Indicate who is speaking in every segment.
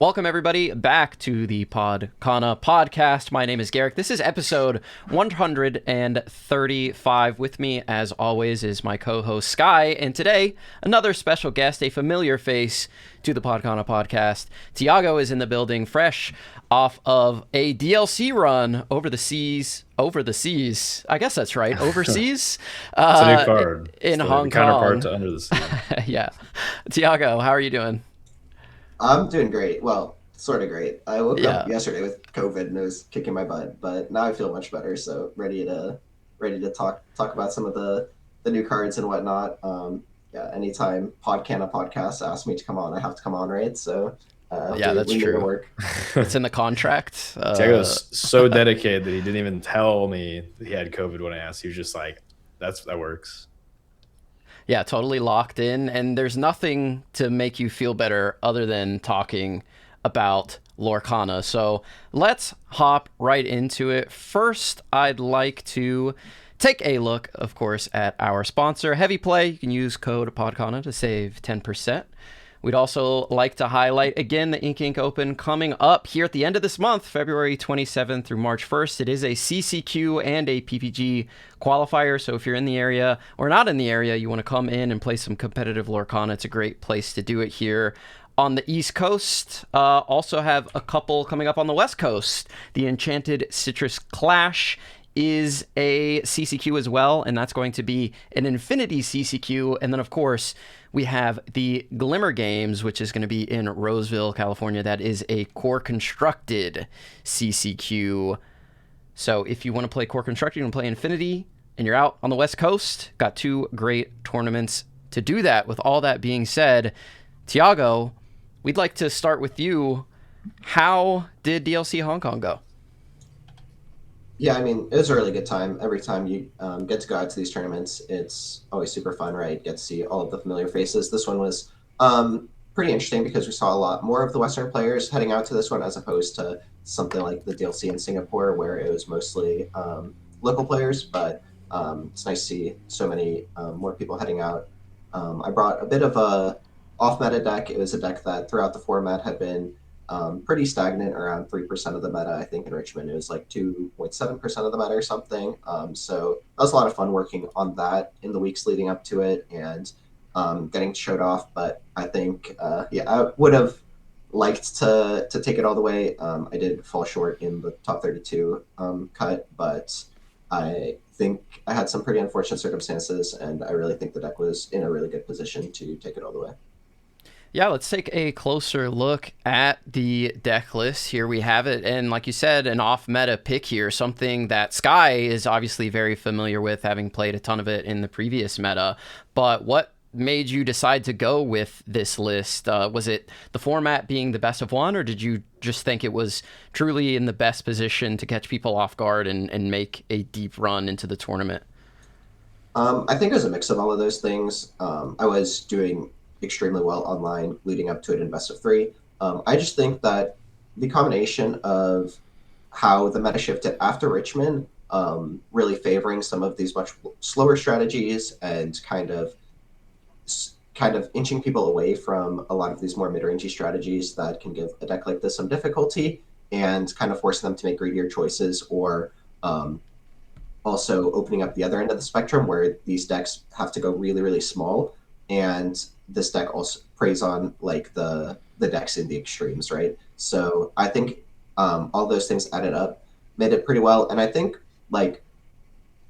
Speaker 1: Welcome, everybody, back to the Podcana podcast. My name is Garrick. This is episode 135. With me, as always, is my co-host Sky. And today, another special guest, a familiar face to the Podcana podcast. Thiago is in the building, fresh off of a DLC run over the seas. I guess that's right. Overseas.
Speaker 2: It's a new card.
Speaker 1: In
Speaker 2: it's
Speaker 1: Hong
Speaker 2: the
Speaker 1: Kong.
Speaker 2: counterpart to Under the Sea.
Speaker 1: Yeah. Thiago, how are you doing?
Speaker 3: I'm doing great. Well, sort of great. I woke up yesterday with COVID and it was kicking my butt, but now I feel much better. So ready to talk about some of the new cards and whatnot. Anytime Podcana podcast asks me to come on, I have to come on, right? So
Speaker 1: that's true.
Speaker 3: Work.
Speaker 1: It's in the contract.
Speaker 2: Thiago's so dedicated that he didn't even tell me that he had COVID when I asked. He was just like, that works.
Speaker 1: Yeah, totally locked in, and there's nothing to make you feel better other than talking about Lorcana. So let's hop right into it. First, I'd like to take a look, of course, at our sponsor, Heavy Play. You can use code Podcana to save 10%. We'd also like to highlight, again, the Ink Open coming up here at the end of this month, February 27th through March 1st. It is a CCQ and a PPG qualifier, so if you're in the area or not in the area, you want to come in and play some competitive Lorcana, it's a great place to do it here on the East Coast. Also have a couple coming up on the West Coast. The Enchanted Citrus Clash is a CCQ as well, and that's going to be an Infinity CCQ. And then, of course, we have the Glimmer Games, which is going to be in Roseville, California. That is a core constructed CCQ. So if you want to play core constructed, you want to play Infinity, and you're out on the West Coast, got two great tournaments to do that. With all that being said, Thiago, we'd like to start with you. How did DLC Hong Kong go?
Speaker 3: Yeah, I mean, it was a really good time. Every time you get to go out to these tournaments, it's always super fun, right? Get to see all of the familiar faces. This one was pretty interesting because we saw a lot more of the Western players heading out to this one as opposed to something like the DLC in Singapore where it was mostly local players, but it's nice to see so many more people heading out. I brought a bit of a off-meta deck. It was a deck that throughout the format had been pretty stagnant, around 3% of the meta. I think in Richmond it was like 2.7% of the meta or something. So that was a lot of fun working on that in the weeks leading up to it and getting showed off. But I think, I would have liked to take it all the way. I did fall short in the top 32 cut, but I think I had some pretty unfortunate circumstances, and I really think the deck was in a really good position to take it all the way.
Speaker 1: Yeah, let's take a closer look at the deck list. Here we have it. And like you said, an off-meta pick here, something that Sky is obviously very familiar with, having played a ton of it in the previous meta. But what made you decide to go with this list? Was it the format being the best of one, or did you just think it was truly in the best position to catch people off guard and make a deep run into the tournament?
Speaker 3: I think it was a mix of all of those things. I was doing extremely well online leading up to it in best of three. I just think that the combination of how the meta shifted after Richmond, really favoring some of these much slower strategies and kind of inching people away from a lot of these more mid-rangey strategies that can give a deck like this some difficulty and kind of forcing them to make greedier choices, or also opening up the other end of the spectrum where these decks have to go really, really small. And this deck also preys on like the decks in the extremes, right? So I think all those things added up made it pretty well. And I think like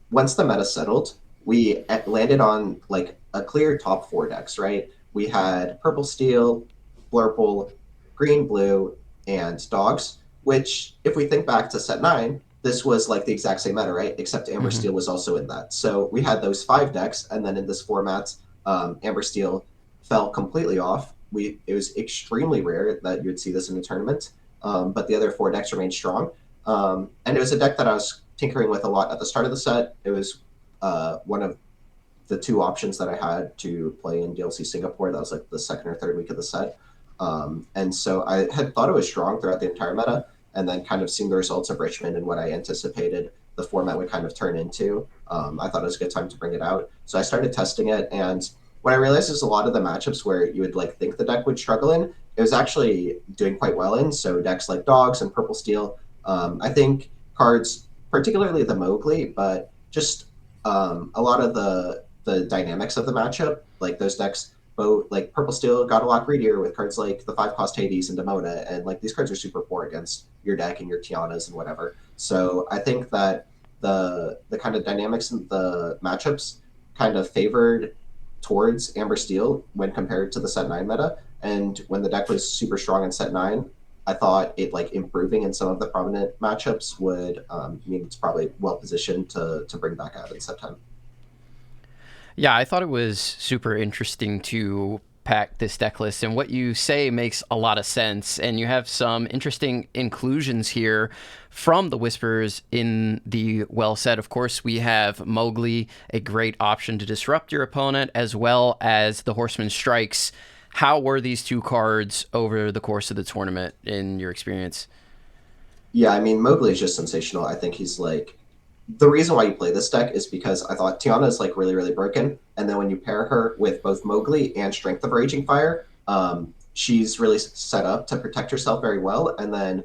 Speaker 3: once the meta settled, we landed on like a clear top four decks, right? We had Purple Steel, Blurbull, Green Blue, and Dogs, which if we think back to set 9, this was like the exact same meta, right? Except Amber Steel was also in that. So we had those 5 decks, and then in this format, Amber Steel fell completely off. It was extremely rare that you would see this in a tournament, but the other 4 decks remained strong. And it was a deck that I was tinkering with a lot at the start of the set. It was one of the 2 options that I had to play in DLC Singapore. That was like the second or third week of the set. And so I had thought it was strong throughout the entire meta, and then kind of seeing the results of Richmond and what I anticipated the format would kind of turn into. I thought it was a good time to bring it out. So I started testing it, and what I realized is a lot of the matchups where you would like think the deck would struggle in, it was actually doing quite well in. So decks like Dogs and Purple Steel. I think cards, particularly the Mowgli, but just a lot of the dynamics of the matchup, like those decks, both like Purple Steel got a lot greedier with cards like the 5-cost Hades and Demona, and like these cards are super poor against your deck and your Tianas and whatever. So I think that the kind of dynamics in the matchups kind of favored towards Amber Steel when compared to the set 9 meta. And when the deck was super strong in set 9, I thought it like improving in some of the prominent matchups would mean it's probably well positioned to bring back out in set 10.
Speaker 1: Yeah, I thought it was super interesting to pack this deck list, and what you say makes a lot of sense. And you have some interesting inclusions here from the Whispers in the well set. Of course, we have Mowgli, a great option to disrupt your opponent, as well as the Horseman Strikes. How were these two cards over the course of the tournament in your experience?
Speaker 3: Yeah, I mean, Mowgli is just sensational. I think he's like, the reason why you play this deck is because I thought Tiana is like really, really broken. And then when you pair her with both Mowgli and Strength of Raging Fire, she's really set up to protect herself very well and then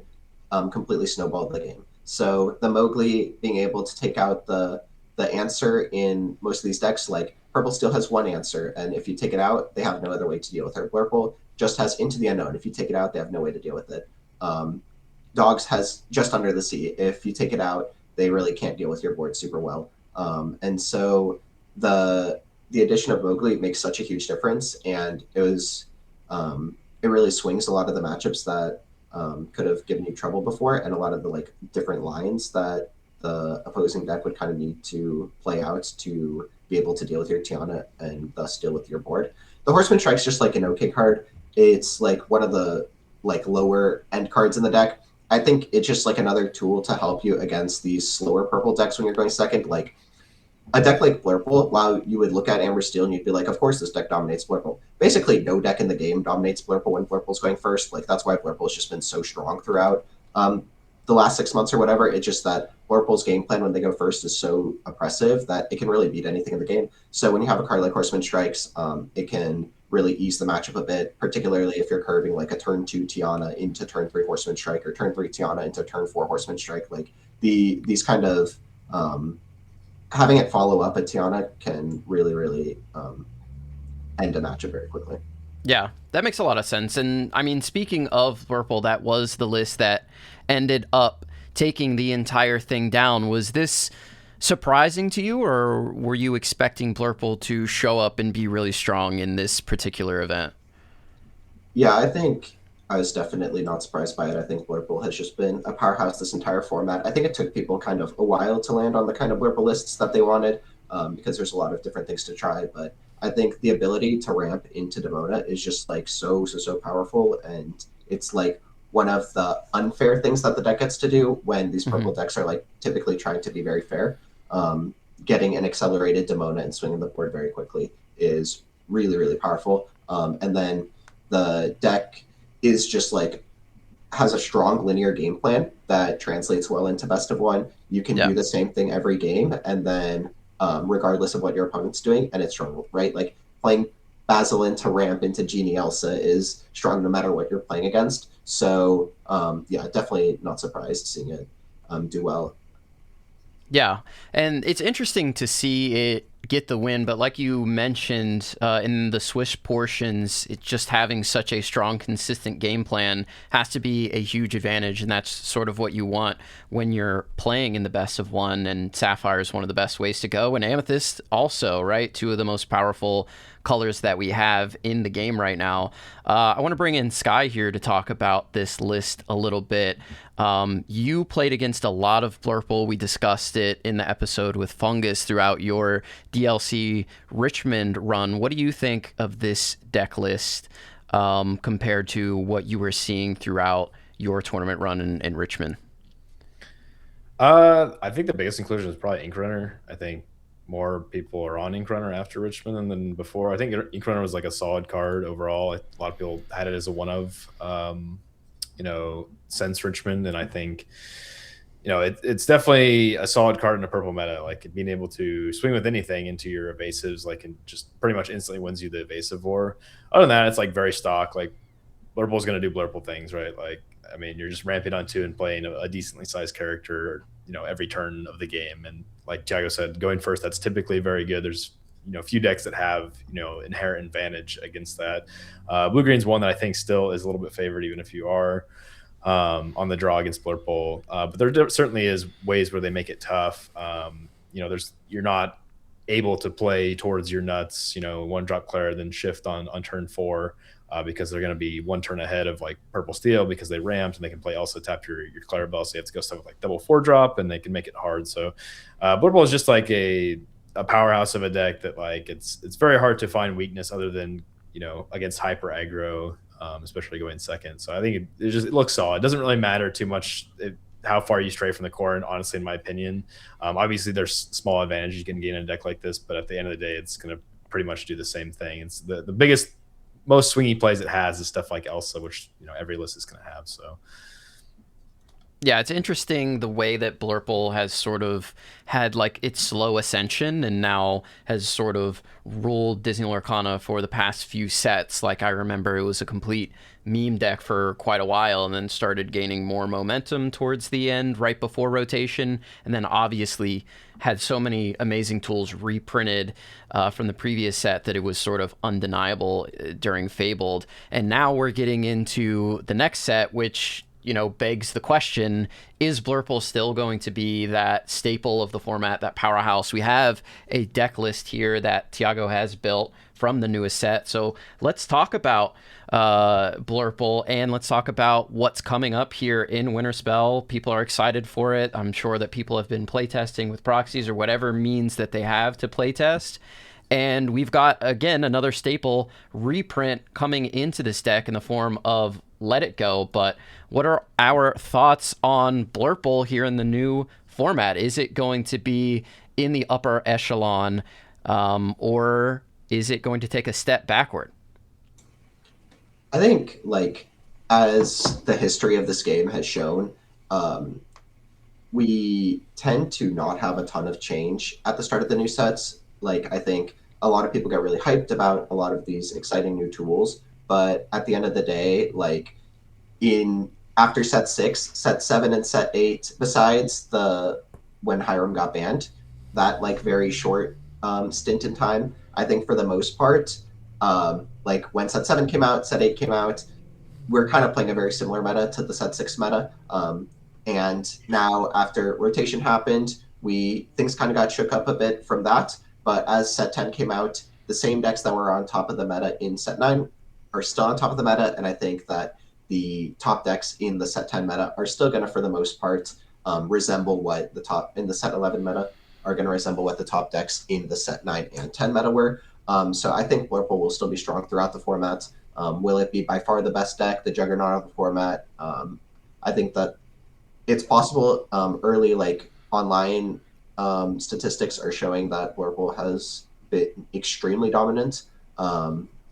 Speaker 3: completely snowballed the game. So the Mowgli being able to take out the answer in most of these decks, like Purple Steel has one answer, and if you take it out, they have no other way to deal with her. Blurbull just has Into the Unknown. If you take it out, they have no way to deal with it. Dogs has Just Under the Sea. If you take it out, they really can't deal with your board super well. And so the addition of Mowgli makes such a huge difference, and it was it really swings a lot of the matchups that could have given you trouble before, and a lot of the like different lines that the opposing deck would kind of need to play out to be able to deal with your Tiana and thus deal with your board. The Horseman Strike's just like an okay card. It's like one of the like lower end cards in the deck. I think it's just like another tool to help you against these slower purple decks when you're going second. Like a deck like Blurbull, while you would look at Amber Steel and you'd be like, of course this deck dominates Blurbull. Basically, no deck in the game dominates Blurbull when Blurbull's going first. Like that's why Blurbull's just been so strong throughout the last 6 months or whatever. It's just that Blurbull's game plan when they go first is so oppressive that it can really beat anything in the game. So when you have a card like Horseman Strikes, it can really ease the matchup a bit, particularly if you're curving like a turn 2 Tiana into turn 3 Horseman Strike or turn 3 Tiana into turn 4 Horseman Strike. Like these kind of having it follow up a Tiana can really, really end a matchup very quickly.
Speaker 1: Yeah, that makes a lot of sense. And I mean, speaking of Blurbull, that was the list that ended up taking the entire thing down. Was this surprising to you, or were you expecting Blurbull to show up and be really strong in this particular event?
Speaker 3: Yeah, I think I was definitely not surprised by it. I think Blurbull has just been a powerhouse this entire format. I think it took people kind of a while to land on the kind of Blurbull lists that they wanted because there's a lot of different things to try. But I think the ability to ramp into Demona is just like so powerful. And it's like one of the unfair things that the deck gets to do when these purple decks are like typically trying to be very fair. Getting an accelerated Demona and swinging the board very quickly is really, really powerful. And then the deck is just like has a strong linear game plan that translates well into best of one. You can do the same thing every game, and then regardless of what your opponent's doing, and it's strong, right? Like playing Basil into ramp into Genie Elsa is strong no matter what you're playing against. So yeah, definitely not surprised seeing it do well.
Speaker 1: Yeah, and it's interesting to see it get the win, but like you mentioned in the Swish portions, it just having such a strong, consistent game plan has to be a huge advantage, and that's sort of what you want when you're playing in the best of one, and Sapphire is one of the best ways to go, and Amethyst also, right? Two of the most powerful colors that we have in the game right now. I want to bring in Sky here to talk about this list a little bit. You played against a lot of Blurbull. We discussed it in the episode with Fungus throughout your DLC Richmond run. What do you think of this deck list compared to what you were seeing throughout your tournament run in Richmond?
Speaker 2: I think the biggest inclusion is probably Ink Runner. I think more people are on Ink Runner after Richmond than before. I think Ink Runner was like a solid card overall. A lot of people had it as a one of, since Richmond, and I think, it's definitely a solid card in a purple meta. Like being able to swing with anything into your evasives, like, and just pretty much instantly wins you the evasive war. Other than that, it's like very stock. Like Blurbull's going to do Blurbull things, right? Like, I mean, you're just ramping on 2 and playing a decently sized character, every turn of the game. And like Thiago said, going first, that's typically very good. There's, a few decks that have, inherent advantage against that. Blue-green's one that I think still is a little bit favored, even if you are on the draw against Blurbull. But there certainly is ways where they make it tough. You're not able to play towards your nuts, 1-drop Clara, then shift on turn 4. Because they're going to be 1 turn ahead of like Purple Steel because they ramped, and they can play also tap your Clarabelle, so you have to go stuff with like double 4-drop, and they can make it hard. So Blurbull is just like a powerhouse of a deck that like it's very hard to find weakness other than against hyper aggro, especially going second. So I think it looks solid. It doesn't really matter too much how far you stray from the core, and honestly, in my opinion, obviously there's small advantages you can gain in a deck like this, but at the end of the day, it's going to pretty much do the same thing. It's the biggest, most swingy plays it has is stuff like Elsa, which every list is going to have. So
Speaker 1: yeah, it's interesting the way that Blurbull has sort of had like its slow ascension and now has sort of ruled Disney Lorcana for the past few sets. Like I remember it was a complete meme deck for quite a while and then started gaining more momentum towards the end right before rotation, and then obviously had so many amazing tools reprinted from the previous set that it was sort of undeniable during Fabled. And now we're getting into the next set, which begs the question, is Blurbull still going to be that staple of the format, that powerhouse? We have a deck list here that Thiago has built from the newest set. So let's talk about Blurbull, and let's talk about what's coming up here in Winterspell. People are excited for it. I'm sure that people have been playtesting with proxies or whatever means that they have to playtest. And we've got, again, another staple reprint coming into this deck in the form of Let It Go. But what are our thoughts on Blurbull here in the new format? Is it going to be in the upper echelon, or is it going to take a step backward?
Speaker 3: I think, like, as the history of this game has shown, we tend to not have a ton of change at the start of the new sets. Like, I think a lot of people get really hyped about a lot of these exciting new tools, but at the end of the day, like, after set 6, set 7, and set 8, besides when Hiram got banned, that like very short stint in time, I think for the most part, like when set 7 came out, set 8 came out, we're kind of playing a very similar meta to the set 6 meta. And now after rotation happened, things kind of got shook up a bit from that. But as set 10 came out, the same decks that were on top of the meta in set 9 are still on top of the meta. And I think that the top decks in the set 10 meta are still going to, for the most part, resemble what the top in the set 11 meta are going to resemble what the top decks in the set 9 and 10 meta were. So I think Blurbull will still be strong throughout the format. Will it be by far the best deck, the juggernaut of the format? I think that it's possible. Early like online statistics are showing that Blurbull has been extremely dominant.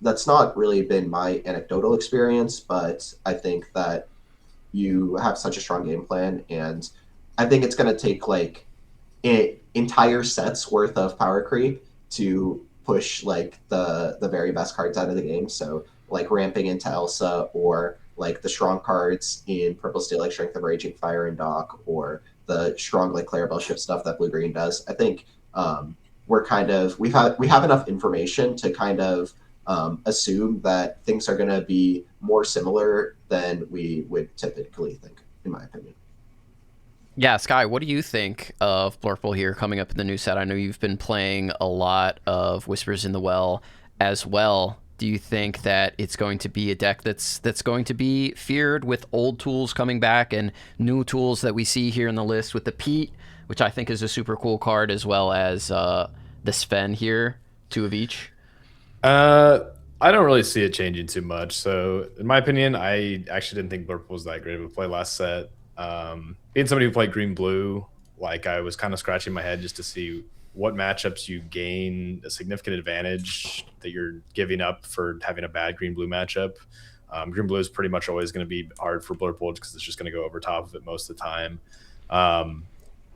Speaker 3: That's not really been my anecdotal experience, but I think that you have such a strong game plan, and I think it's going to take like entire sets worth of power creep to push like the very best cards out of the game. So like ramping into Elsa, or like the strong cards in Purple Steel, like Strength of Raging Fire and Dock, or the strong like Clarabelle ship stuff that Blue Green does. I think we have enough information to kind of assume that things are going to be more similar than we would typically think, in my opinion.
Speaker 1: Yeah, Sky, what do you think of Blurbull here coming up in the new set? I know you've been playing a lot of Whispers in the Well as well. Do you think that it's going to be a deck that's going to be feared, with old tools coming back and new tools that we see here in the list with the Pete, which I think is a super cool card, as well as the Sven here, 2 of each?
Speaker 2: I don't really see it changing too much. So in my opinion, I actually didn't think Blurbull was that great of a play last set. Being somebody who played green-blue, like I was kind of scratching my head just to see what matchups you gain a significant advantage that you're giving up for having a bad green-blue matchup. Green-blue is pretty much always going to be hard for Blurbull because it's just going to go over top of it most of the time.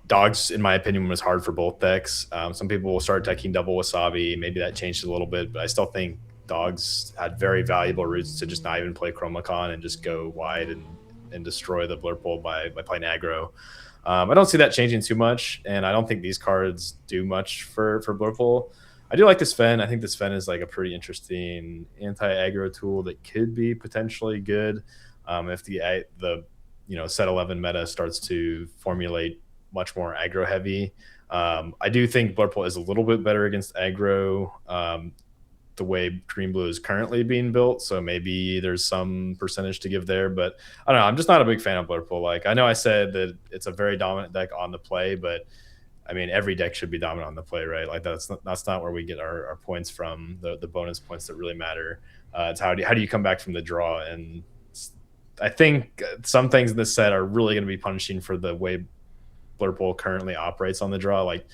Speaker 2: Dogs, in my opinion, was hard for both decks. Some people will start decking double Wasabi. Maybe that changed a little bit, but I still think dogs had very valuable routes to just not even play Chromacon and just go wide and destroy the Blurbull by playing aggro. I don't see that changing too much, and I don't think these cards do much for Blurbull. I do like this Sven. I think this Sven is like a pretty interesting anti-aggro tool that could be potentially good if the set 11 meta starts to formulate much more aggro heavy. I do think Blurbull is a little bit better against aggro the way Green Blue is currently being built, so maybe there's some percentage to give there, but I don't know. I'm just not a big fan of Blurbull. Like, I know I said that it's a very dominant deck on the play, but I mean, every deck should be dominant on the play, right? Like, that's not where we get our points from, the bonus points that really matter. It's how do you come back from the draw? And I think some things in this set are really going to be punishing for the way Blurbull currently operates on the draw. Like,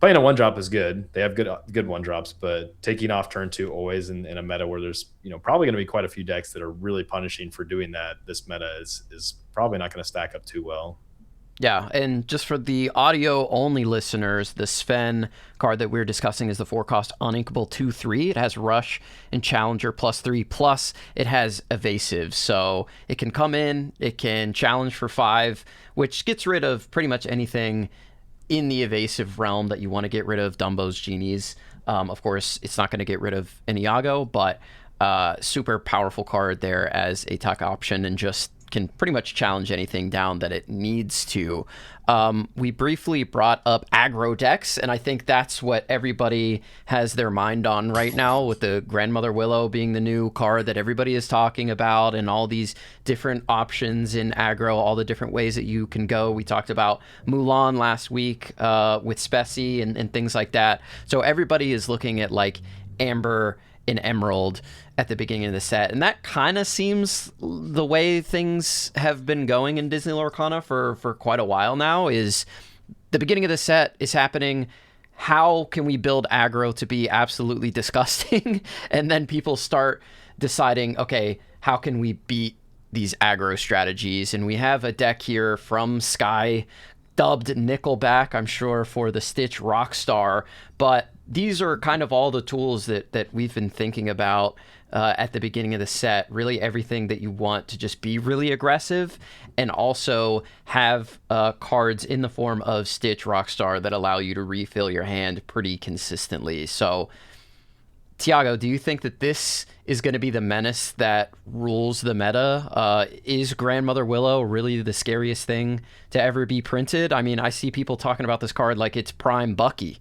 Speaker 2: playing a 1-drop is good. They have good 1-drops, but taking off turn 2 always in a meta where there's probably going to be quite a few decks that are really punishing for doing that. This meta is probably not going to stack up too well.
Speaker 1: Yeah, and just for the audio-only listeners, the Sven card that we're discussing is the 4-cost Uninkable 2/3. It has Rush and Challenger +3, plus it has Evasive. So it can come in, it can challenge for 5, which gets rid of pretty much anything in the evasive realm that you want to get rid of. Dumbo's Genies. Of course, it's not going to get rid of Anti-aggro, but super powerful card there as a tuck option, and just can pretty much challenge anything down that it needs to. We briefly brought up aggro decks, and I think that's what everybody has their mind on right now, with the Grandmother Willow being the new card that everybody is talking about, and all these different options in aggro, all the different ways that you can go. We talked about Mulan last week with Speci and things like that. So everybody is looking at like Amber and Emerald at the beginning of the set, and that kind of seems the way things have been going in Disney Lorcana for quite a while now. Is the beginning of the set is happening, how can we build aggro to be absolutely disgusting, and then people start deciding, okay, how can we beat these aggro strategies? And we have a deck here from Sky dubbed Nickelback, I'm sure, for the Stitch Rockstar, but these are kind of all the tools that we've been thinking about at the beginning of the set. Really everything that you want to just be really aggressive, and also have cards in the form of Stitch Rockstar that allow you to refill your hand pretty consistently. So, Thiago, do you think that this is going to be the menace that rules the meta? Is Grandmother Willow really the scariest thing to ever be printed? I mean, I see people talking about this card like it's prime Bucky.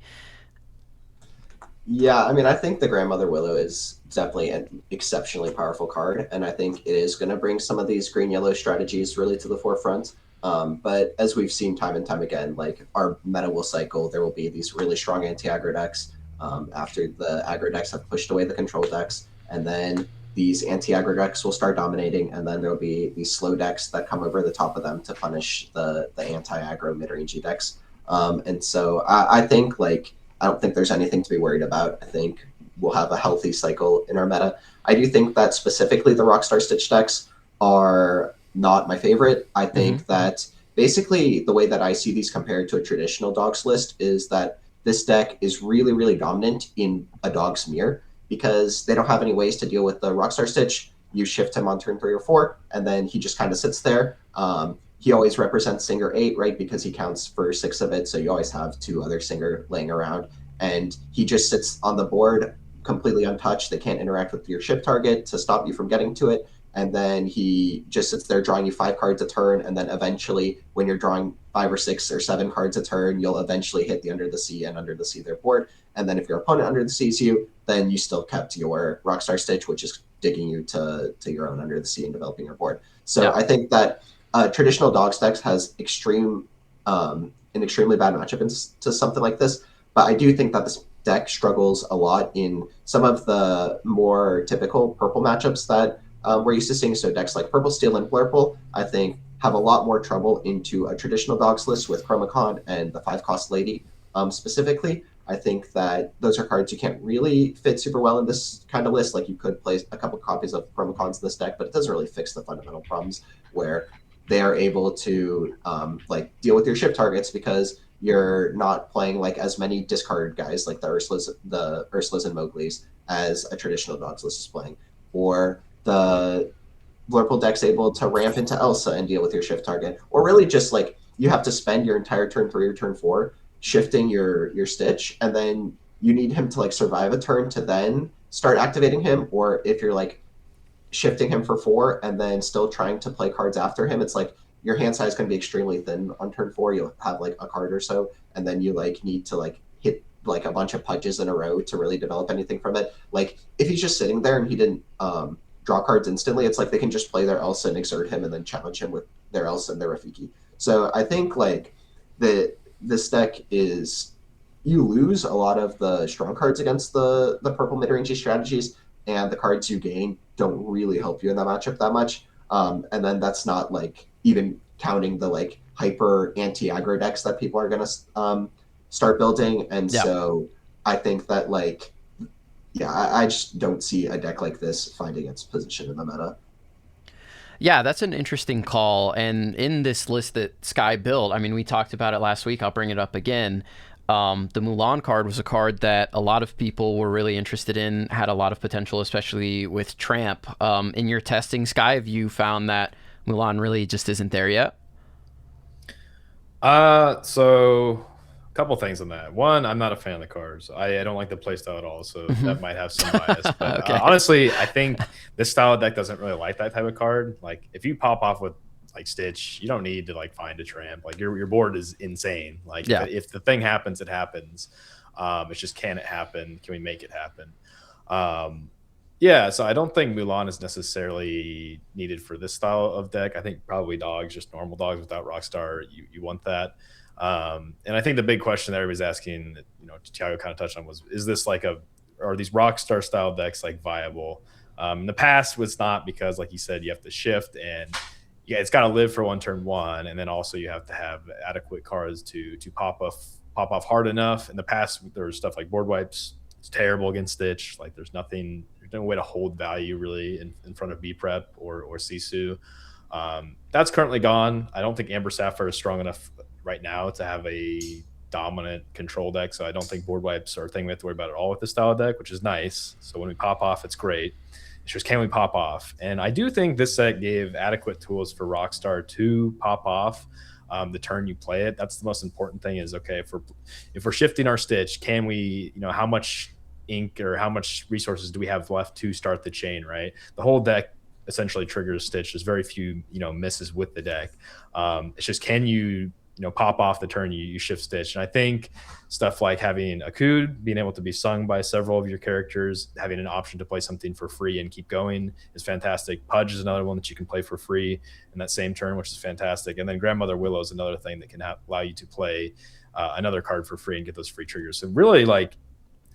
Speaker 3: Yeah, I mean, I think the Grandmother Willow is definitely an exceptionally powerful card, and I think it is going to bring some of these green-yellow strategies really to the forefront. But as we've seen time and time again, like, our meta will cycle. There will be these really strong anti-aggro decks after the aggro decks have pushed away the control decks, and then these anti-aggro decks will start dominating, and then there will be these slow decks that come over the top of them to punish the anti-aggro mid-rangey decks. And so I think, like, I don't think there's anything to be worried about. I think we'll have a healthy cycle in our meta. I do think that specifically the Rockstar Stitch decks are not my favorite. I think that basically the way that I see these compared to a traditional dogs list is that this deck is really, really dominant in a dog's mirror, because they don't have any ways to deal with the Rockstar Stitch. You shift him on turn 3 or 4, and then he just kind of sits there. He always represents Singer 8, right? Because he counts for 6 of it, so you always have 2 other Singer laying around. And he just sits on the board completely untouched. They can't interact with your ship target to stop you from getting to it. And then he just sits there drawing you 5 cards a turn, and then eventually, when you're drawing 5 or 6 or 7 cards a turn, you'll eventually hit the Under the Sea and Under the Sea their board. And then if your opponent Under the Seas you, then you still kept your Rockstar Stitch, which is digging you to your own Under the Sea and developing your board. So I think that traditional dogs decks has an extremely bad matchup into something like this, but I do think that this deck struggles a lot in some of the more typical purple matchups that we're used to seeing. So decks like Purple Steel and Blurbull, I think, have a lot more trouble into a traditional dogs list with Chromacon and the 5-cost Lady specifically. I think that those are cards you can't really fit super well in this kind of list. Like, you could play a couple copies of Chromacons in this deck, but it doesn't really fix the fundamental problems where they are able to like deal with your ship targets, because you're not playing like as many discard guys like the Ursulas and Mowgli's as a traditional dogs list is playing, or the Blurbull deck's able to ramp into Elsa and deal with your shift target, or really just like you have to spend your entire turn 3 or turn 4 shifting your Stitch, and then you need him to like survive a turn to then start activating him, or if you're like shifting him for 4 and then still trying to play cards after him, it's like your hand size is going to be extremely thin on turn 4. You'll have like a card or so, and then you like need to like hit like a bunch of pudges in a row to really develop anything from it. Like if he's just sitting there and he didn't draw cards instantly, it's like they can just play their Elsa and exert him and then challenge him with their Elsa and their Rafiki. So I think like this deck is, you lose a lot of the strong cards against the purple mid-rangey strategies, and the cards you gain don't really help you in that matchup that much. And then that's not like even counting the like hyper anti-aggro decks that people are going to start building. And so I think that like, I just don't see a deck like this finding its position in the meta.
Speaker 1: Yeah, that's an interesting call. And in this list that Sky built, I mean, we talked about it last week. I'll bring it up again. The Mulan card was a card that a lot of people were really interested in, had a lot of potential, especially with Tramp. In your testing, Sky, have you found that Mulan really just isn't there yet?
Speaker 2: So a couple things on that. One, I'm not a fan of the cards. I don't like the playstyle at all, so that might have some bias. But
Speaker 1: Okay.
Speaker 2: Honestly, I think this style of deck doesn't really like that type of card. Like if you pop off with like Stitch, you don't need to like find a Tramp. Like your board is insane. Like if the thing happens, it happens. It's just, can it happen? Can we make it happen? So I don't think Mulan is necessarily needed for this style of deck. I think probably dogs, just normal dogs without Rockstar, you want that. And I think the big question that everybody's asking, Thiago kind of touched on, was, is this like are these Rockstar style decks like viable? In the past was not, because like you said, you have to shift, and it's got to live for one turn 1, and then also you have to have adequate cards to pop off hard enough. In the past, there was stuff like board wipes. It's terrible against Stitch. Like there's no way to hold value really in front of B Prep or Sisu. That's currently gone. I don't think Amber Sapphire is strong enough right now to have a dominant control deck, so I don't think board wipes are a thing we have to worry about at all with this style of deck, which is nice. So when we pop off, it's great. It's just, can we pop off? And I do think this set gave adequate tools for Rockstar to pop off the turn you play it. That's the most important thing, is, okay, if we're shifting our Stitch, can we, how much ink or how much resources do we have left to start the chain, right? The whole deck essentially triggers Stitch. There's very few, misses with the deck. It's just, can you, pop off the turn you shift Stitch? And I think stuff like having a Akud, being able to be sung by several of your characters, having an option to play something for free and keep going is fantastic. Pudge is another one that you can play for free in that same turn, which is fantastic. And then Grandmother Willow is another thing that can allow you to play another card for free and get those free triggers. So really, like,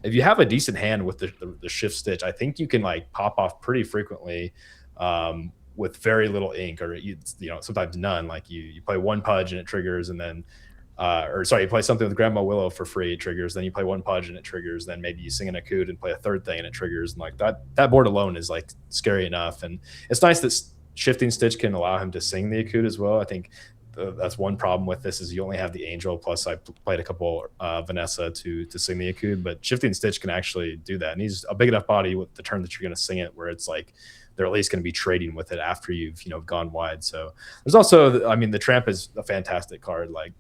Speaker 2: if you have a decent hand with the shift Stitch, I think you can like pop off pretty frequently with very little ink, or sometimes none. Like you play one Pudge and it triggers, and then you play something with Grandma Willow for free, it triggers, then you play one Pudge and it triggers, then maybe you sing an Akud and play a third thing and it triggers, and like that board alone is like scary enough. And it's nice that shifting Stitch can allow him to sing the Akud as well. I think that's one problem with this, is you only have the Angel, plus I played a couple Vanessa to sing the Akud, but shifting Stitch can actually do that, and he's a big enough body with the turn that you're going to sing it, where it's like they're at least going to be trading with it after you've gone wide. So there's also, the Tramp is a fantastic card. Like,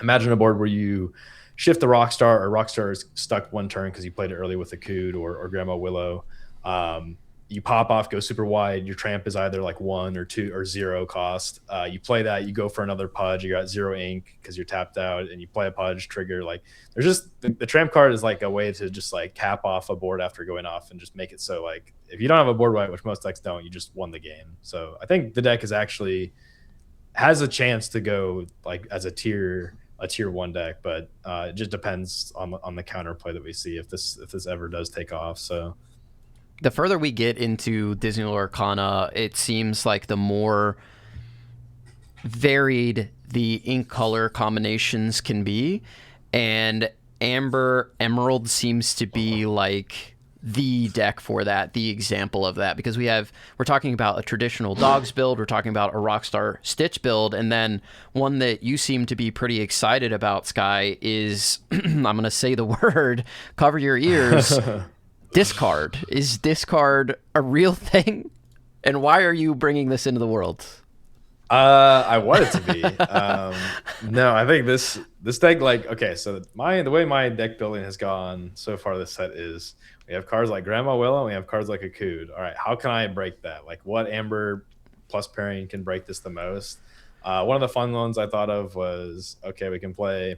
Speaker 2: imagine a board where you shift the Rockstar, or Rockstar is stuck one turn because you played it early with Akud or Grandma Willow. You pop off, go super wide. Your Tramp is either like 1 or 2 or 0 cost. You play that, you go for another Pudge. You got 0 ink because you're tapped out, and you play a Pudge trigger. Like, there's just the Tramp card is like a way to just like cap off a board after going off, and just make it so like if you don't have a board wipe, which most decks don't, you just won the game. So I think the deck has a chance to go like as a tier 1 deck, but it just depends on the counterplay that we see if this ever does take off. So.
Speaker 1: The further we get into Disney Lorcana, it seems like the more varied the ink color combinations can be, and Amber Emerald seems to be like the deck for that, the example of that, because we're talking about a traditional dogs build, we're talking about a Rockstar Stitch build, and then one that you seem to be pretty excited about, Sky, is I'm going to say the word, cover your ears, discard. Is discard a real thing? And why are you bringing this into the world?
Speaker 2: I want it to be. No, I think this deck, like, okay, so the way my deck building has gone so far this set is we have cards like Grandma Willow and we have cards like Akud. All right, how can I break that? Like, what Amber plus pairing can break this the most? One of the fun ones I thought of was, okay, we can play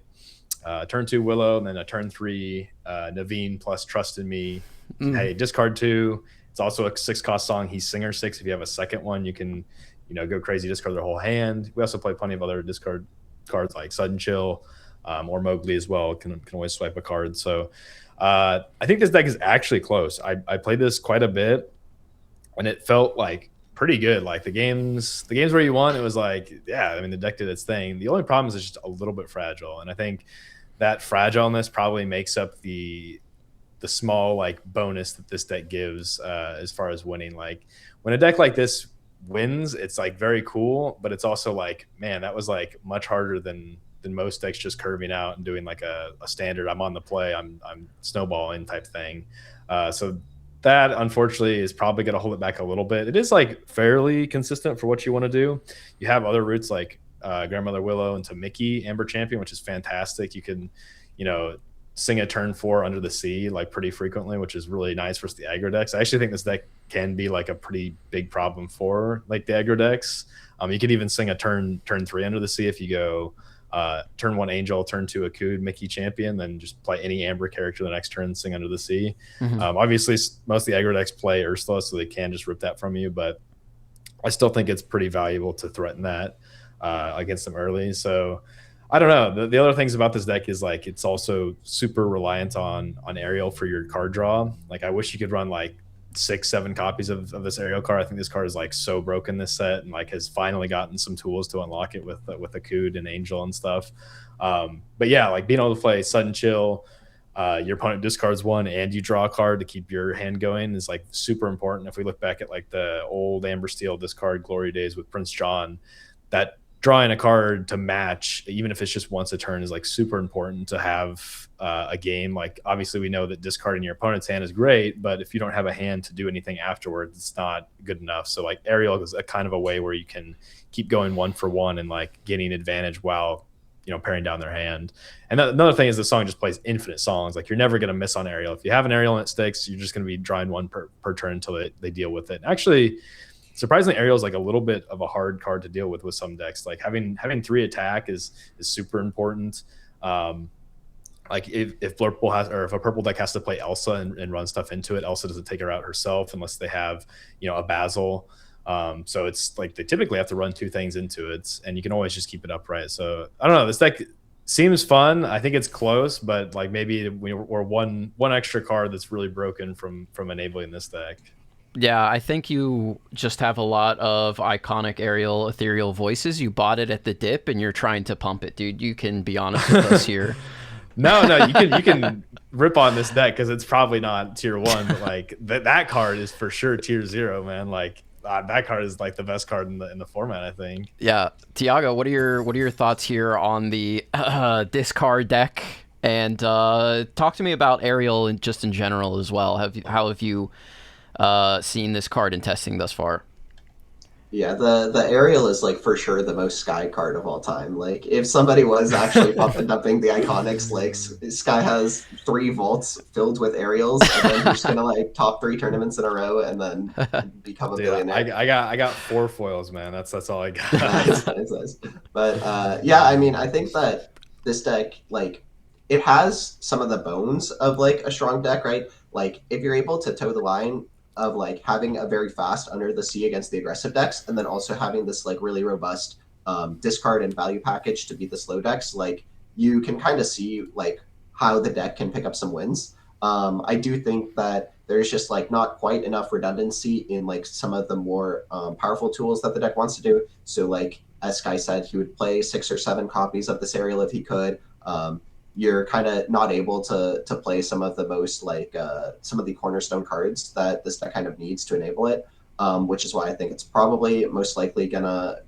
Speaker 2: turn 2 Willow and then a turn 3 Naveen plus Trust in Me. Hey, discard 2. It's also a 6-cost song. He's Singer 6. If you have a second one, you can, go crazy, discard their whole hand. We also play plenty of other discard cards like Sudden Chill or Mowgli as well. Can always swipe a card. So I think this deck is actually close. I played this quite a bit, and it felt like pretty good. Like the games where you won, it was like, yeah, I mean, the deck did its thing. The only problem is it's just a little bit fragile, and I think that fragileness probably makes up the small like bonus that this deck gives as far as winning. Like when a deck like this wins, it's like very cool, but it's also like, man, that was like much harder than most decks just curving out and doing like a standard I'm on the play, I'm snowballing type thing. So that unfortunately is probably going to hold it back a little bit. It is like fairly consistent for what you want to do. You have other routes like Grandmother Willow into Mickey Amber Champion, which is fantastic. You can sing a turn 4 Under the Sea like pretty frequently, which is really nice versus the aggro decks. I actually think this deck can be like a pretty big problem for like the aggro decks. You could even sing a turn 3 Under the Sea if you go turn 1 Angel, turn 2 Akud, Mickey Champion, then just play any Amber character the next turn, sing Under the Sea. Obviously, most of the aggro decks play Ursula, so they can just rip that from you, but I still think it's pretty valuable to threaten that against them early. So I don't know. The other things about this deck is like it's also super reliant on Ariel for your card draw. Like I wish you could run like 6-7 copies of this Ariel card. I think this card is like so broken this set, and like has finally gotten some tools to unlock it with Akud and Angel and stuff. But yeah, like being able to play Sudden Chill, your opponent discards 1 and you draw a card to keep your hand going is like super important. If we look back at like the old Amber Steel discard glory days with Prince John, that drawing a card to match, even if it's just once a turn, is like super important to have a game. Like obviously we know that discarding your opponent's hand is great, but if you don't have a hand to do anything afterwards, it's not good enough. So like Ariel is a kind of a way where you can keep going 1 for 1 and like getting advantage while paring down their hand. And another thing is the song just plays infinite songs. Like you're never going to miss on Ariel. If you have an Ariel and it sticks, you're just going to be drawing 1 per turn until they deal with it. Actually, surprisingly, Ariel is like a little bit of a hard card to deal with some decks. Like having 3 attack is super important. Like if Blurbull has, or if a purple deck has to play Elsa and run stuff into it, Elsa doesn't take her out herself unless they have a Basil. So it's like they typically have to run 2 things into it, and you can always just keep it upright. So I don't know. This deck seems fun. I think it's close, but like maybe we're one extra card that's really broken from enabling this deck.
Speaker 1: Yeah, I think you just have a lot of iconic Ariel ethereal voices. You bought it at the dip and you're trying to pump it, dude. You can be honest with us here.
Speaker 2: No, you can rip on this deck because it's probably not tier 1, but like that card is for sure tier 0, man. Like that card is like the best card in the format, I think.
Speaker 1: Yeah, Thiago, what are your thoughts here on the discard deck? And talk to me about Ariel just in general as well. How have you seen this card in testing thus far?
Speaker 3: Yeah, the Ariel is like for sure the most Sky card of all time. Like if somebody was actually pump and dumping the iconics, like Sky has 3 vaults filled with Ariels, and then he's gonna like top 3 tournaments in a row and then become a billionaire.
Speaker 2: I got 4 foils, man. That's all I got.
Speaker 3: Nice. But yeah, I mean, I think that this deck, like, it has some of the bones of like a strong deck, right? Like if you're able to toe the line of like having a very fast Under the Sea against the aggressive decks, and then also having this like really robust discard and value package to beat the slow decks, like you can kind of see like how the deck can pick up some wins. I do think that there's just like not quite enough redundancy in like some of the more powerful tools that the deck wants to do. So like as Sky said, he would play 6 or 7 copies of this Ariel if he could. you're kind of not able to play some of the most like some of the cornerstone cards that this deck kind of needs to enable it, which is why I think it's probably most likely gonna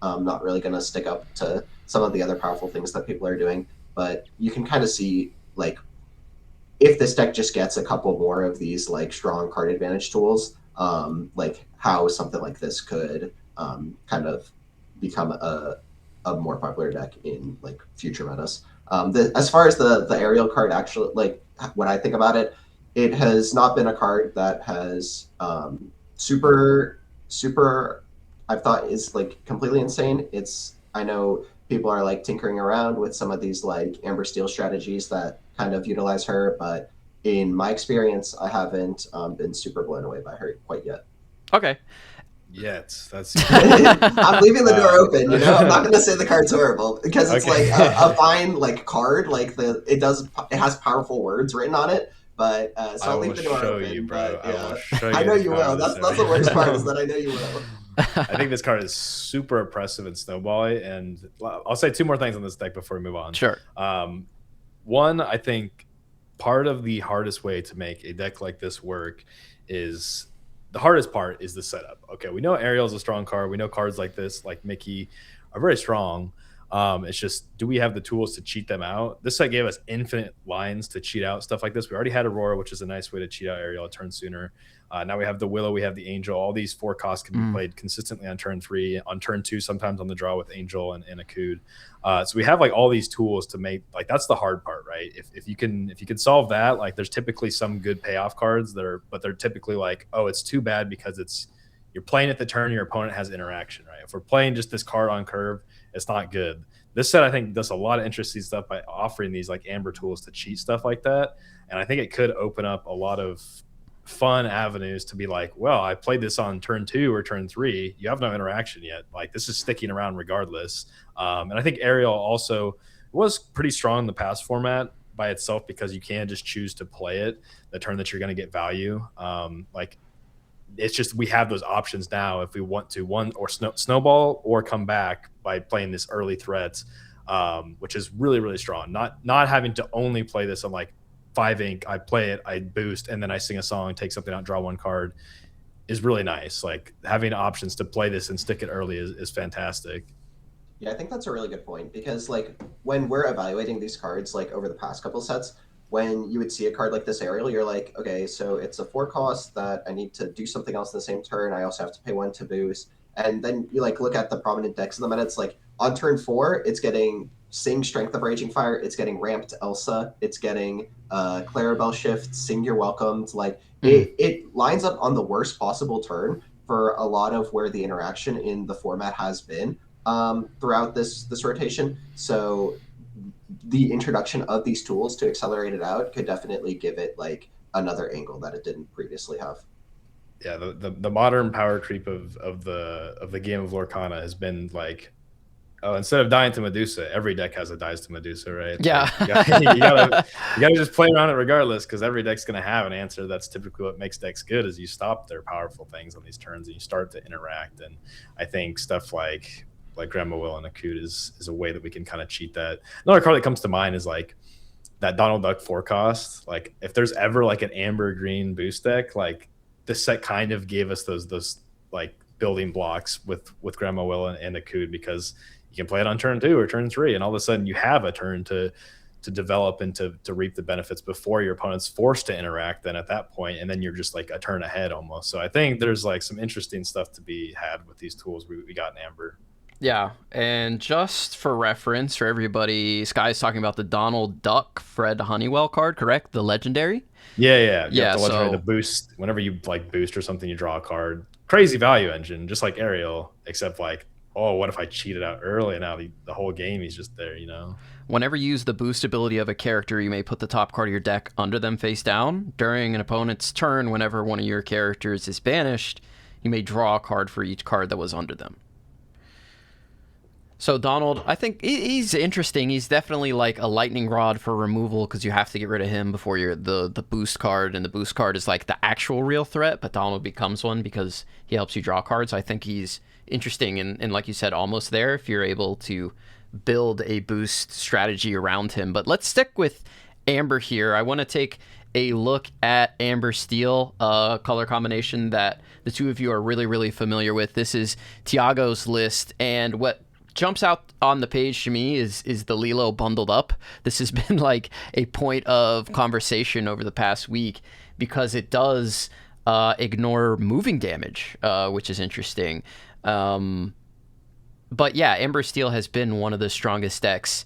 Speaker 3: not really gonna stick up to some of the other powerful things that people are doing. But you can kind of see like if this deck just gets a couple more of these like strong card advantage tools, like how something like this could kind of become a more popular deck in like future metas. As far as the Ariel card, actually, like when I think about it, it has not been a card that has super I've thought is like completely insane. I know people are like tinkering around with some of these like Amber Steel strategies that kind of utilize her, but in my experience, I haven't been super blown away by her quite yet.
Speaker 1: Okay.
Speaker 2: Yet. That's
Speaker 3: I'm leaving the door open, you know. I'm not going to say the card's horrible because it's like a fine like card, like it has powerful words written on it. But so I'll leave the door open. You, bro. But, yeah. I know you will. That's the worst part is that I know you will.
Speaker 2: I think this card is super oppressive and snowbally, and I'll say two more things on this deck before we move on.
Speaker 1: Sure.
Speaker 2: One, I think part of the hardest way to make a deck like this work is the hardest part is the setup. Okay, we know Ariel is a strong card. We know cards like this, like Mickey, are very strong. It's just, do we have the tools to cheat them out? This set gave us infinite lines to cheat out stuff like this. We already had Aurora, which is a nice way to cheat out Ariel a turn sooner. Now we have the Willow, we have the Angel. All these 4 costs can be played consistently on turn 3, on turn 2, sometimes on the draw with Angel and Akud. So we have like all these tools to make, like, that's the hard part, right? If you can solve that, like there's typically some good payoff cards but they're typically like, oh, it's too bad because you're playing at the turn, your opponent has interaction, right? If we're playing just this card on curve, it's not good. This set, I think, does a lot of interesting stuff by offering these like Amber tools to cheat stuff like that. And I think it could open up a lot of fun avenues to be like, well, I played this on turn 2 or turn 3. You have no interaction yet. Like, this is sticking around regardless. And I think Ariel also was pretty strong in the past format by itself because you can just choose to play it the turn that you're going to get value. Like, it's just we have those options now if we want to snowball or come back by playing this early threat, which is really, really strong. Not having to only play this on like 5 ink, I play it, I boost, and then I sing a song, take something out, draw 1 card is really nice. Like, having options to play this and stick it early is fantastic.
Speaker 3: Yeah, I think that's a really good point because like when we're evaluating these cards, like over the past couple sets, when you would see a card like this Ariel, you're like, okay, so it's a 4 cost that I need to do something else in the same turn. I also have to pay 1 to boost. And then you like look at the prominent decks in the meta. It's like on turn 4, it's getting Sing Strength of Raging Fire. It's getting Ramped Elsa. It's getting Clarabelle Shift, Sing You're Welcomed. Like it lines up on the worst possible turn for a lot of where the interaction in the format has been throughout this rotation. So the introduction of these tools to accelerate it out could definitely give it like another angle that it didn't previously have.
Speaker 2: Yeah, the modern power creep of the game of Lorcana has been like, oh, instead of dying to Medusa, every deck has a dies to Medusa, right?
Speaker 1: Yeah.
Speaker 2: Like, you gotta just play around it regardless, because every deck's gonna have an answer. That's typically what makes decks good, is you stop their powerful things on these turns and you start to interact. And I think stuff like Grandma Will and Akud is a way that we can kind of cheat that. Another card that comes to mind is like that Donald Duck 4 cost. Like, if there's ever like an amber green boost deck, like this set kind of gave us those like building blocks with Grandma Will and Akud, because you can play it on turn 2 or turn 3, and all of a sudden you have a turn to develop and to reap the benefits before your opponent's forced to interact then at that point, and then you're just like a turn ahead almost. So I think there's like some interesting stuff to be had with these tools we got in Amber.
Speaker 1: Yeah, and just for reference for everybody, Sky's talking about the Donald Duck Fred Honeywell card, correct? The legendary?
Speaker 2: Yeah.
Speaker 1: Yeah,
Speaker 2: the legendary, the boost. Whenever you like boost or something, you draw a card. Crazy value engine, just like Ariel, except like, oh, what if I cheated out early and now the whole game he's just there, you know?
Speaker 1: Whenever you use the boost ability of a character, you may put the top card of your deck under them face down. During an opponent's turn, whenever one of your characters is banished, you may draw a card for each card that was under them. So Donald, I think he's interesting. He's definitely like a lightning rod for removal, because you have to get rid of him before you're the boost card, and the boost card is like the actual real threat, but Donald becomes one because he helps you draw cards. I think he's interesting and like you said, almost there if you're able to build a boost strategy around him. But let's stick with Amber here. I want to take a look at Amber Steel, color combination that the two of you are really, really familiar with. This is Thiago's list, and what jumps out on the page to me is the Lilo bundled up. This has been like a point of conversation over the past week because it does ignore moving damage, which is interesting. But yeah, Amber Steel has been one of the strongest decks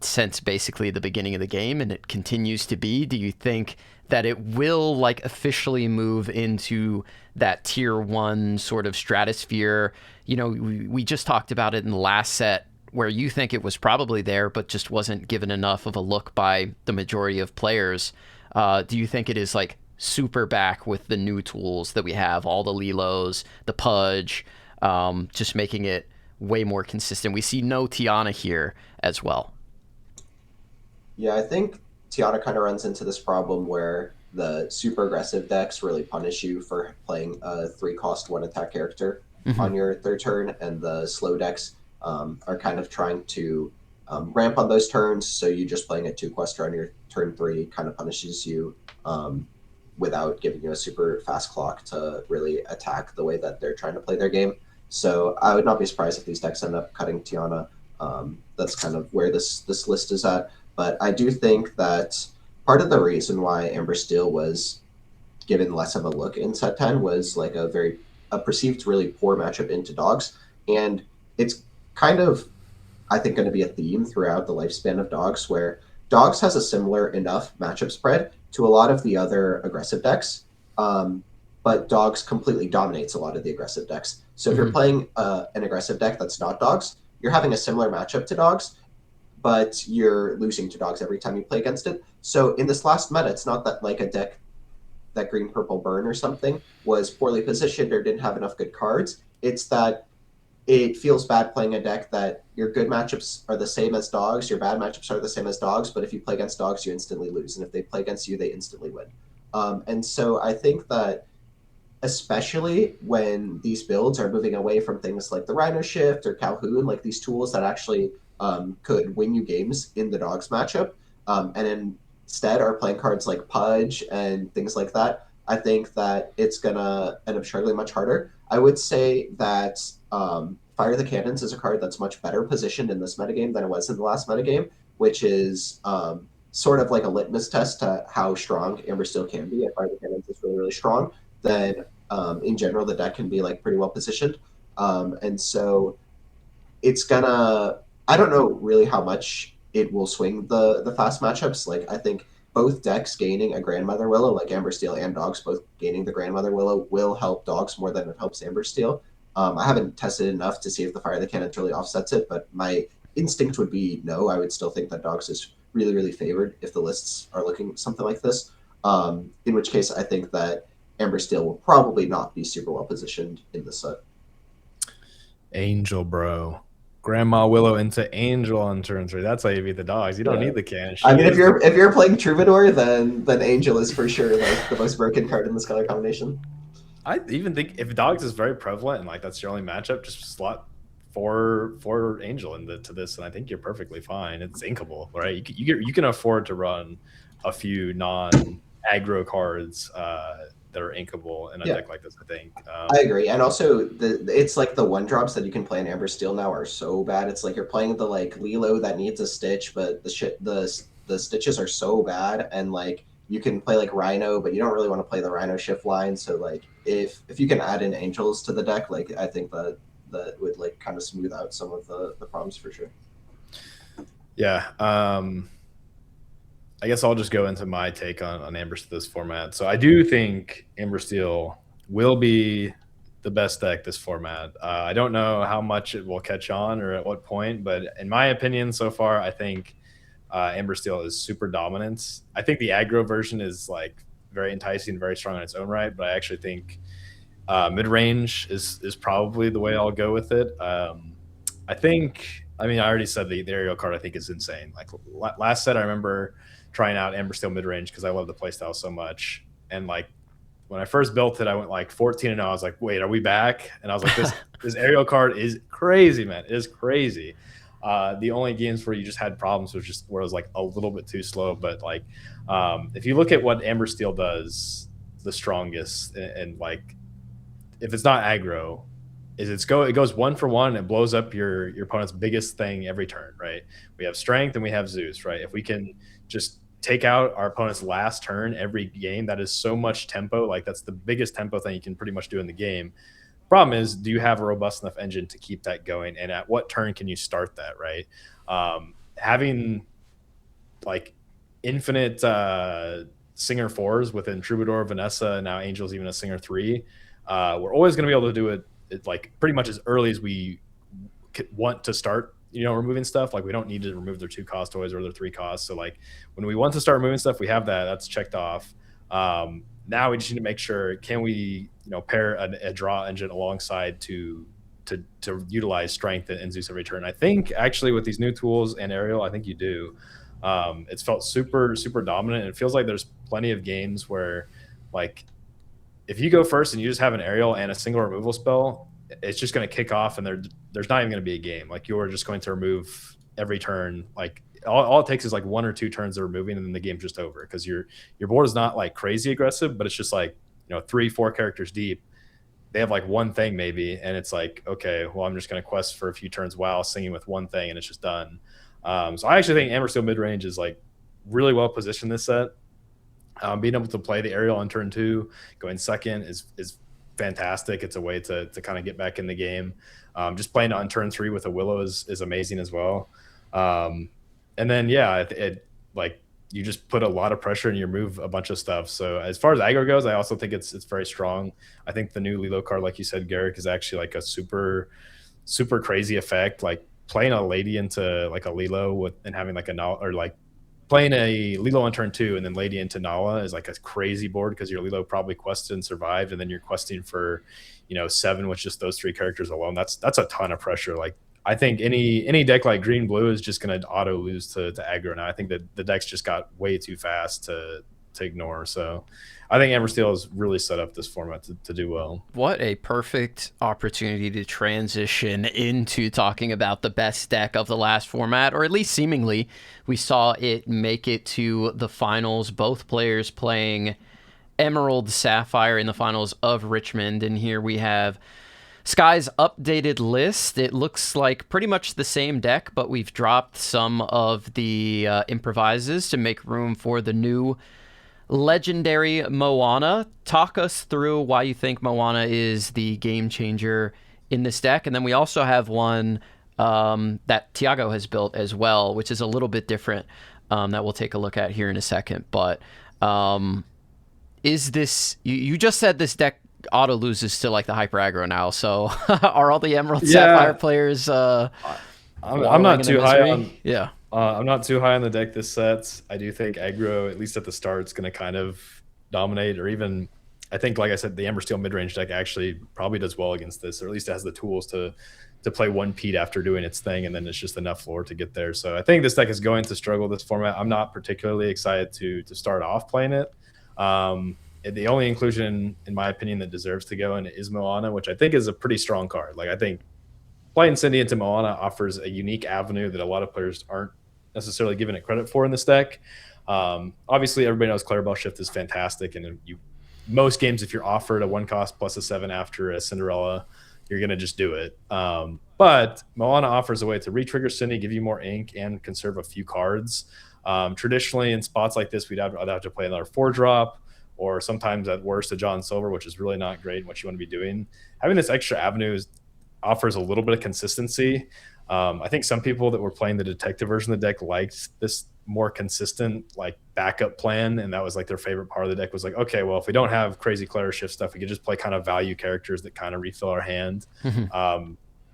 Speaker 1: since basically the beginning of the game, and it continues to be. Do you think that it will like officially move into that tier 1 sort of stratosphere? You know, we just talked about it in the last set where you think it was probably there but just wasn't given enough of a look by the majority of players. Do you think it is like super back with the new tools that we have, all the Lilos, the Pudge, just making it way more consistent? We see no Tiana here as well.
Speaker 3: Yeah, I think Tiana kind of runs into this problem where the super aggressive decks really punish you for playing a 3-cost 1 attack character on your third turn, and the slow decks are kind of trying to ramp on those turns, so you just playing a 2-quester on your turn 3 kind of punishes you without giving you a super fast clock to really attack the way that they're trying to play their game. So I would not be surprised if these decks end up cutting Tiana. That's kind of where this list is at. But I do think that part of the reason why Amber Steel was given less of a look in set 10 was like a perceived really poor matchup into dogs. And it's kind of, I think, going to be a theme throughout the lifespan of dogs, where dogs has a similar enough matchup spread to a lot of the other aggressive decks. But dogs completely dominates a lot of the aggressive decks. So if you're playing an aggressive deck that's not dogs, you're having a similar matchup to dogs, but you're losing to dogs every time you play against it. So in this last meta, it's not that like a deck that green purple burn or something was poorly positioned or didn't have enough good cards. It's that it feels bad playing a deck that your good matchups are the same as dogs, your bad matchups are the same as dogs, but if you play against dogs, you instantly lose. And if they play against you, they instantly win. And so I think that especially when these builds are moving away from things like the Rhino Shift or Calhoun, like these tools that actually could win you games in the dogs matchup, and instead are playing cards like Pudge and things like that, I think that it's going to end up struggling much harder. I would say that Fire the Cannons is a card that's much better positioned in this metagame than it was in the last metagame, which is sort of like a litmus test to how strong Amber Steel can be. If Fire the Cannons is really, really strong, then in general the deck can be like pretty well positioned. And so it's gonna, I don't know really how much it will swing the fast matchups. Like I think both decks gaining a Grandmother Willow, like Amber Steel and Dogs both gaining the Grandmother Willow, will help Dogs more than it helps Amber Steel. I haven't tested enough to see if the Fire the Cannons really offsets it, but my instinct would be no. I would still think that Dogs is really, really favored if the lists are looking something like this. In which case I think that Amber Steel will probably not be super well positioned in this set.
Speaker 2: Angel, bro. Grandma Willow into Angel on turn 3. That's how you beat the dogs. You don't need the cannon.
Speaker 3: I mean, if you're playing Troubadour, then Angel is for sure like the most broken card in this color combination.
Speaker 2: I even think if dogs is very prevalent and like that's your only matchup, just slot four Angel into this, and I think you're perfectly fine. It's inkable, right? You can afford to run a few non-aggro cards that are inkable in a deck like this, I think.
Speaker 3: I agree. And also, it's like the 1-drops that you can play in Amber Steel now are so bad. It's like you're playing the like Lilo that needs a stitch, but the stitches are so bad. And like you can play like Rhino, but you don't really want to play the Rhino shift line. So like if you can add in Angels to the deck, like I think that would like kind of smooth out some of the problems for sure.
Speaker 2: Yeah. I guess I'll just go into my take on Amber Steel this format. So I do think Amber Steel will be the best deck this format. I don't know how much it will catch on or at what point, but in my opinion so far, I think Amber Steel is super dominant. I think the aggro version is like very enticing, very strong in its own right, but I actually think mid-range is probably the way I'll go with it. I already said the Ariel card I think is insane. Like last set I remember trying out Amber Steel mid-range because I love the playstyle so much. And like when I first built it, I went like 14-0. I was like, wait, are we back? And I was like, this Ariel card is crazy, man. It is crazy. The only games where you just had problems was just where it was like a little bit too slow. But like, if you look at what Amber Steel does the strongest, and like, if it's not aggro, it goes 1-for-1 and blows up your opponent's biggest thing every turn, right? We have strength and we have Zeus, right? If we can just take out our opponent's last turn every game, that is so much tempo. Like, that's the biggest tempo thing you can pretty much do in the game. Problem is, do you have a robust enough engine to keep that going? And at what turn can you start that, right? Having like infinite Singer 4s within Troubadour, Vanessa, and now Angel's even a Singer 3, we're always going to be able to do it like pretty much as early as we want to start, removing stuff. Like, we don't need to remove their 2-cost toys or their 3-cost. So like, when we want to start removing stuff, we have that's checked off. Now we just need to make sure, can we pair a draw engine alongside to utilize strength and Zeus every turn. I think actually with these new tools and Ariel, I think you do. It's felt super dominant, and it feels like there's plenty of games where, like, if you go first and you just have an Ariel and a single removal spell, it's just going to kick off, and there's not even going to be a game. Like, you're just going to remove every turn. Like, all it takes is like 1 or 2 turns of removing, and then the game's just over, because your board is not like crazy aggressive, but it's just like 3-4 characters deep. They have like one thing maybe, and it's like, okay, well, I'm just going to quest for a few turns while singing with one thing, and it's just done. So I actually think Amber Steel midrange is like really well positioned this set. Being able to play the Ariel on turn 2, going second is fantastic. It's a way to kind of get back in the game. Just playing on turn 3 with a Willow is amazing as well. And then it like, you just put a lot of pressure and you remove a bunch of stuff. So as far as aggro goes, I also think it's very strong. I think the new Lilo card, like you said, Garrick, is actually like a super crazy effect. Like, playing a lady into like a Lilo and having like a Nala, or like playing a Lilo on turn 2 and then lady into Nala is like a crazy board, because your Lilo probably quested and survived, and then you're questing for 7 with just those 3 characters alone. That's a ton of pressure. Like, I think any deck like green blue is just going to auto lose to aggro now. I think that the deck's just got way too fast to ignore. So I think Amber Steel is really set up this format to do well.
Speaker 1: What a perfect opportunity to transition into talking about the best deck of the last format, or at least seemingly. We saw it make it to the finals, both players playing Emerald Sapphire in the finals of Richmond, and here we have Sky's updated list. It looks like pretty much the same deck, but we've dropped some of the improvises to make room for the new legendary Moana. Talk us through why you think Moana is the game changer in this deck. And then we also have one that Thiago has built as well, which is a little bit different, that we'll take a look at here in a second. But is this, you just said this deck auto loses to like the hyper aggro now, so are all the Emerald Sapphire players
Speaker 2: I'm not too high on
Speaker 1: I'm
Speaker 2: not too high on the deck this set. I do think aggro, at least at the start, is going to kind of dominate, or even, I think, like I said, the Amber Steel midrange deck actually probably does well against this, or at least it has the tools to play one Pete after doing its thing, and then it's just enough floor to get there. So I think this deck is going to struggle this format. I'm not particularly excited to start off playing it. The only inclusion, in my opinion, that deserves to go in is Moana, which I think is a pretty strong card. Like, I think playing Cindy into Moana offers a unique avenue that a lot of players aren't necessarily giving it credit for in this deck. Obviously, everybody knows Clarabelle Shift is fantastic, and most games, if you're offered a 1-cost plus a 7 after a Cinderella, you're going to just do it. But Moana offers a way to re-trigger Cindy, give you more ink, and conserve a few cards. Traditionally, in spots like this, I'd have to play another 4-drop, or sometimes at worst a John Silver, which is really not great in what you want to be doing. Having this extra avenue offers a little bit of consistency. I think some people that were playing the detective version of the deck liked this more consistent like backup plan, and that was like their favorite part of the deck, was like, okay, well, if we don't have crazy Clara Shift stuff, we could just play kind of value characters that kind of refill our hand.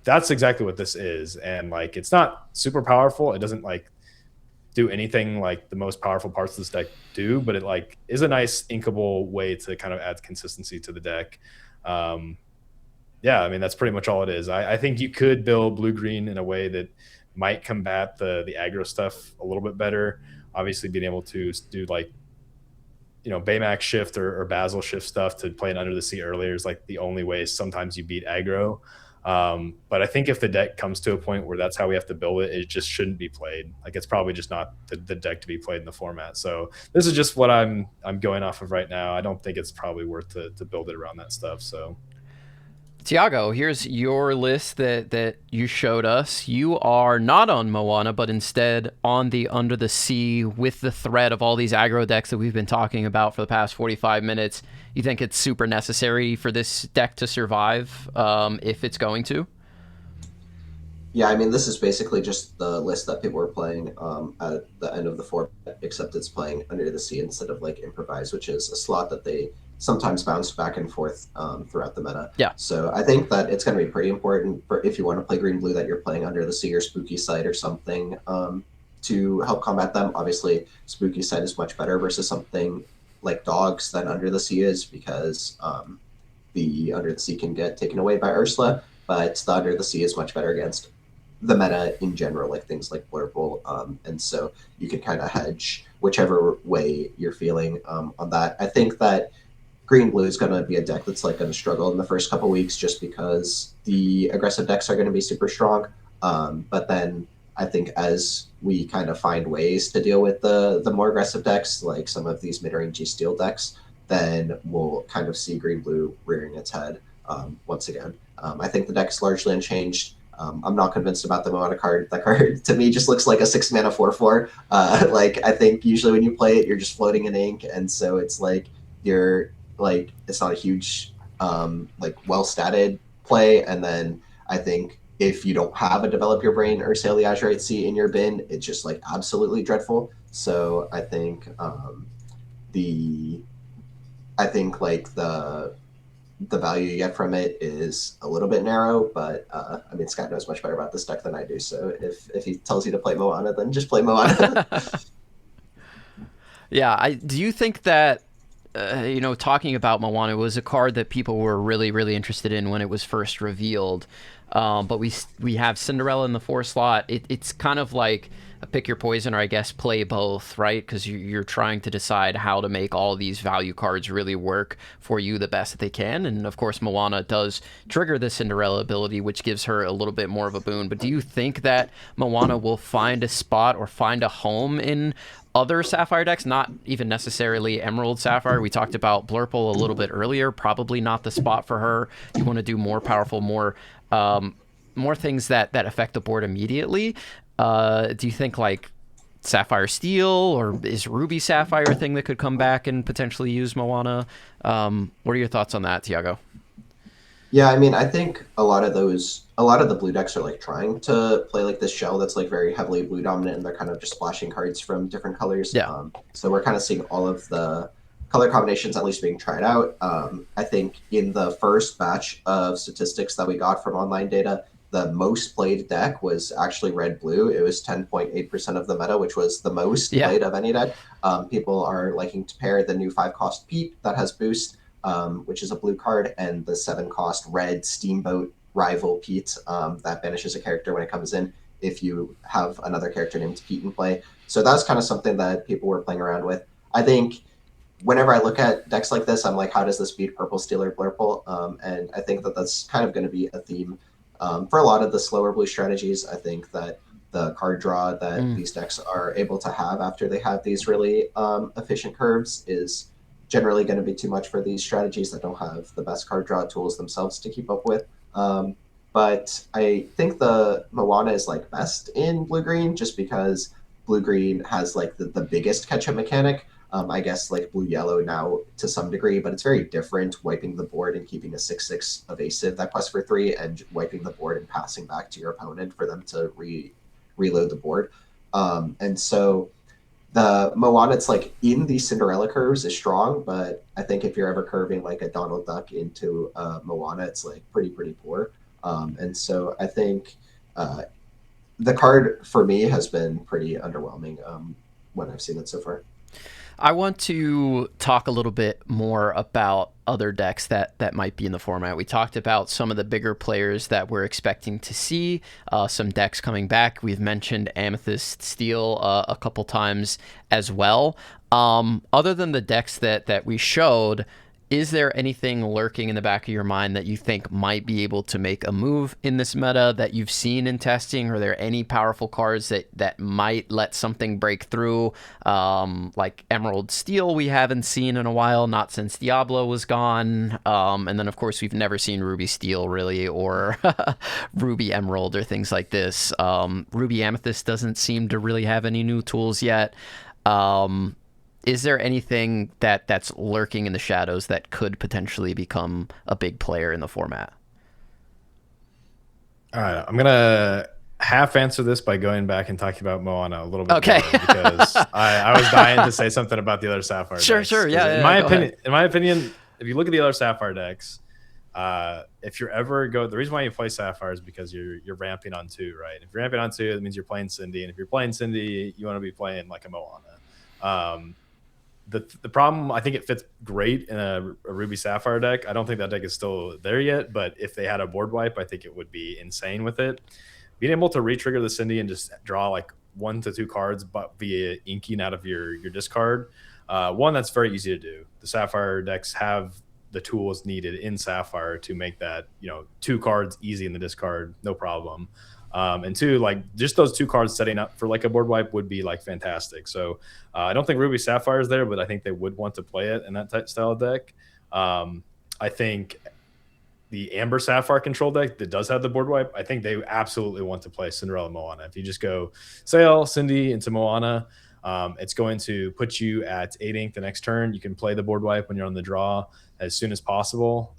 Speaker 2: That's exactly what this is. And like, it's not super powerful. It doesn't like do anything like the most powerful parts of this deck do, but it like is a nice inkable way to kind of add consistency to the deck. I mean, that's pretty much all it is. I think you could build blue-green in a way that might combat the aggro stuff a little bit better. Obviously, being able to do like, Baymax Shift or Basil Shift stuff to play it under the sea earlier is like the only way sometimes you beat aggro. But I think if the deck comes to a point where that's how we have to build it, it just shouldn't be played. Like, it's probably just not the deck to be played in the format. So this is just what I'm going off of right now. I don't think it's probably worth to build it around that stuff. So
Speaker 1: Thiago, here's your list that you showed us. You are not on Moana, but instead on the Under the Sea with the threat of all these aggro decks that we've been talking about for the past 45 minutes. You think it's super necessary for this deck to survive if it's going to?
Speaker 3: Yeah, I mean, this is basically just the list that people were playing at the end of the format, except it's playing Under the Sea instead of like Improvise, which is a slot that they sometimes bounce back and forth throughout the meta.
Speaker 1: Yeah.
Speaker 3: So I think that it's going to be pretty important for if you want to play green-blue that you're playing Under the Sea or Spooky Sight or something to help combat them. Obviously, Spooky Sight is much better versus something like Dogs than Under the Sea is because the Under the Sea can get taken away by Ursula, but the Under the Sea is much better against the meta in general, like things like Blurbull, and so you can kind of hedge whichever way you're feeling on that. I think that green-blue is going to be a deck that's like going to struggle in the first couple weeks just because the aggressive decks are going to be super strong. But then I think as we kind of find ways to deal with the more aggressive decks, like some of these mid-rangey steel decks, then we'll kind of see green-blue rearing its head once again. I think the deck's largely unchanged. I'm not convinced about the Moana card. That card to me just looks like a 6-mana 4/4. Like I think usually when you play it, you're just floating in ink, and so it's like you're like it's not a huge like well-statted play. And then I think if you don't have a Develop Your Brain or Sail the Azurite Sea in your bin, it's just like absolutely dreadful. So I think like the value you get from it is a little bit narrow, but I mean, Scott knows much better about this deck than I do. So if he tells you to play Moana, then just play Moana.
Speaker 1: Yeah, do you think that talking about Moana was a card that people were really, really interested in when it was first revealed. But we have Cinderella in the 4 slot. It's kind of like a pick your poison, or I guess play both, right? Because you're trying to decide how to make all these value cards really work for you the best that they can. And of course, Moana does trigger the Cinderella ability, which gives her a little bit more of a boon. But do you think that Moana will find a spot or find a home in other Sapphire decks, not even necessarily Emerald Sapphire? We talked about Blurbull a little bit earlier. Probably not the spot for her. You want to do more powerful, more things that affect the board immediately. Do you think like Sapphire Steel, or is Ruby Sapphire a thing that could come back and potentially use Moana? What are your thoughts on that, Thiago?
Speaker 3: Yeah, I mean, I think a lot of the blue decks are like trying to play like this shell that's like very heavily blue dominant, and they're kind of just splashing cards from different colors.
Speaker 1: Yeah.
Speaker 3: So we're kind of seeing all of the color combinations at least being tried out. I think in the first batch of statistics that we got from online data, the most played deck was actually red-blue. It was 10.8% of the meta, which was the most played of any deck. People are liking to pair the new 5-cost Peep that has boost, which is a blue card, and the 7-cost red Steamboat Rival Pete that banishes a character when it comes in if you have another character named Pete in play. So that's kind of something that people were playing around with. I think whenever I look at decks like this, I'm like, how does this beat Purple Steel or Blurbull? And I think that that's kind of going to be a theme for a lot of the slower blue strategies. I think that the card draw that these decks are able to have after they have these really efficient curves is generally going to be too much for these strategies that don't have the best card draw tools themselves to keep up with. But I think the Moana is like best in blue-green just because blue-green has like the biggest catch-up mechanic. I guess like blue-yellow now to some degree, but it's very different wiping the board and keeping a 6/6 evasive that quests for 3 and wiping the board and passing back to your opponent for them to reload the board. And so the Moana, it's like in the Cinderella curves is strong, but I think if you're ever curving like a Donald Duck into Moana, it's like pretty poor. And so I think the card for me has been pretty underwhelming when I've seen it so far.
Speaker 1: I want to talk a little bit more about other decks that might be in the format. We talked about some of the bigger players that we're expecting to see, some decks coming back. We've mentioned Amethyst Steel a couple times as well. Other than the decks that we showed, Is there anything lurking in the back of your mind that you think might be able to make a move in this meta that you've seen in testing? Are there any powerful cards that might let something break through? Like Emerald Steel we haven't seen in a while, not since Diablo was gone. And then, of course, we've never seen Ruby Steel, really, or Ruby Emerald or things like this. Ruby Amethyst doesn't seem to really have any new tools yet. Is there anything that's lurking in the shadows that could potentially become a big player in the format?
Speaker 2: All right, I'm gonna half answer this by going back and talking about Moana a little bit
Speaker 1: Okay.
Speaker 2: more, because I was dying to say something about the other Sapphire decks.
Speaker 1: Sure, yeah.
Speaker 2: In my opinion, if you look at the other Sapphire decks, if you're ever the reason why you play Sapphire is because you're ramping on 2, right? If you're ramping on 2, that means you're playing Cindy, and if you're playing Cindy, you want to be playing like a Moana. The problem, I think it fits great in a Ruby Sapphire deck. I don't think that deck is still there yet, but if they had a board wipe, I think it would be insane with it. Being able to re-trigger the Cindy and just draw like 1 to 2 cards but via inking out of your discard. One, that's very easy to do. The Sapphire decks have the tools needed in Sapphire to make that, 2 cards easy in the discard, no problem. And 2, like just those 2 cards setting up for like a board wipe would be like fantastic. So I don't think Ruby Sapphire is there, but I think they would want to play it in that type style of deck. I think the Amber Sapphire control deck that does have the board wipe, I think they absolutely want to play Cinderella Moana. If you just go Sail, Cindy into Moana, it's going to put you at 8 ink the next turn. You can play the board wipe when you're on the draw as soon as possible.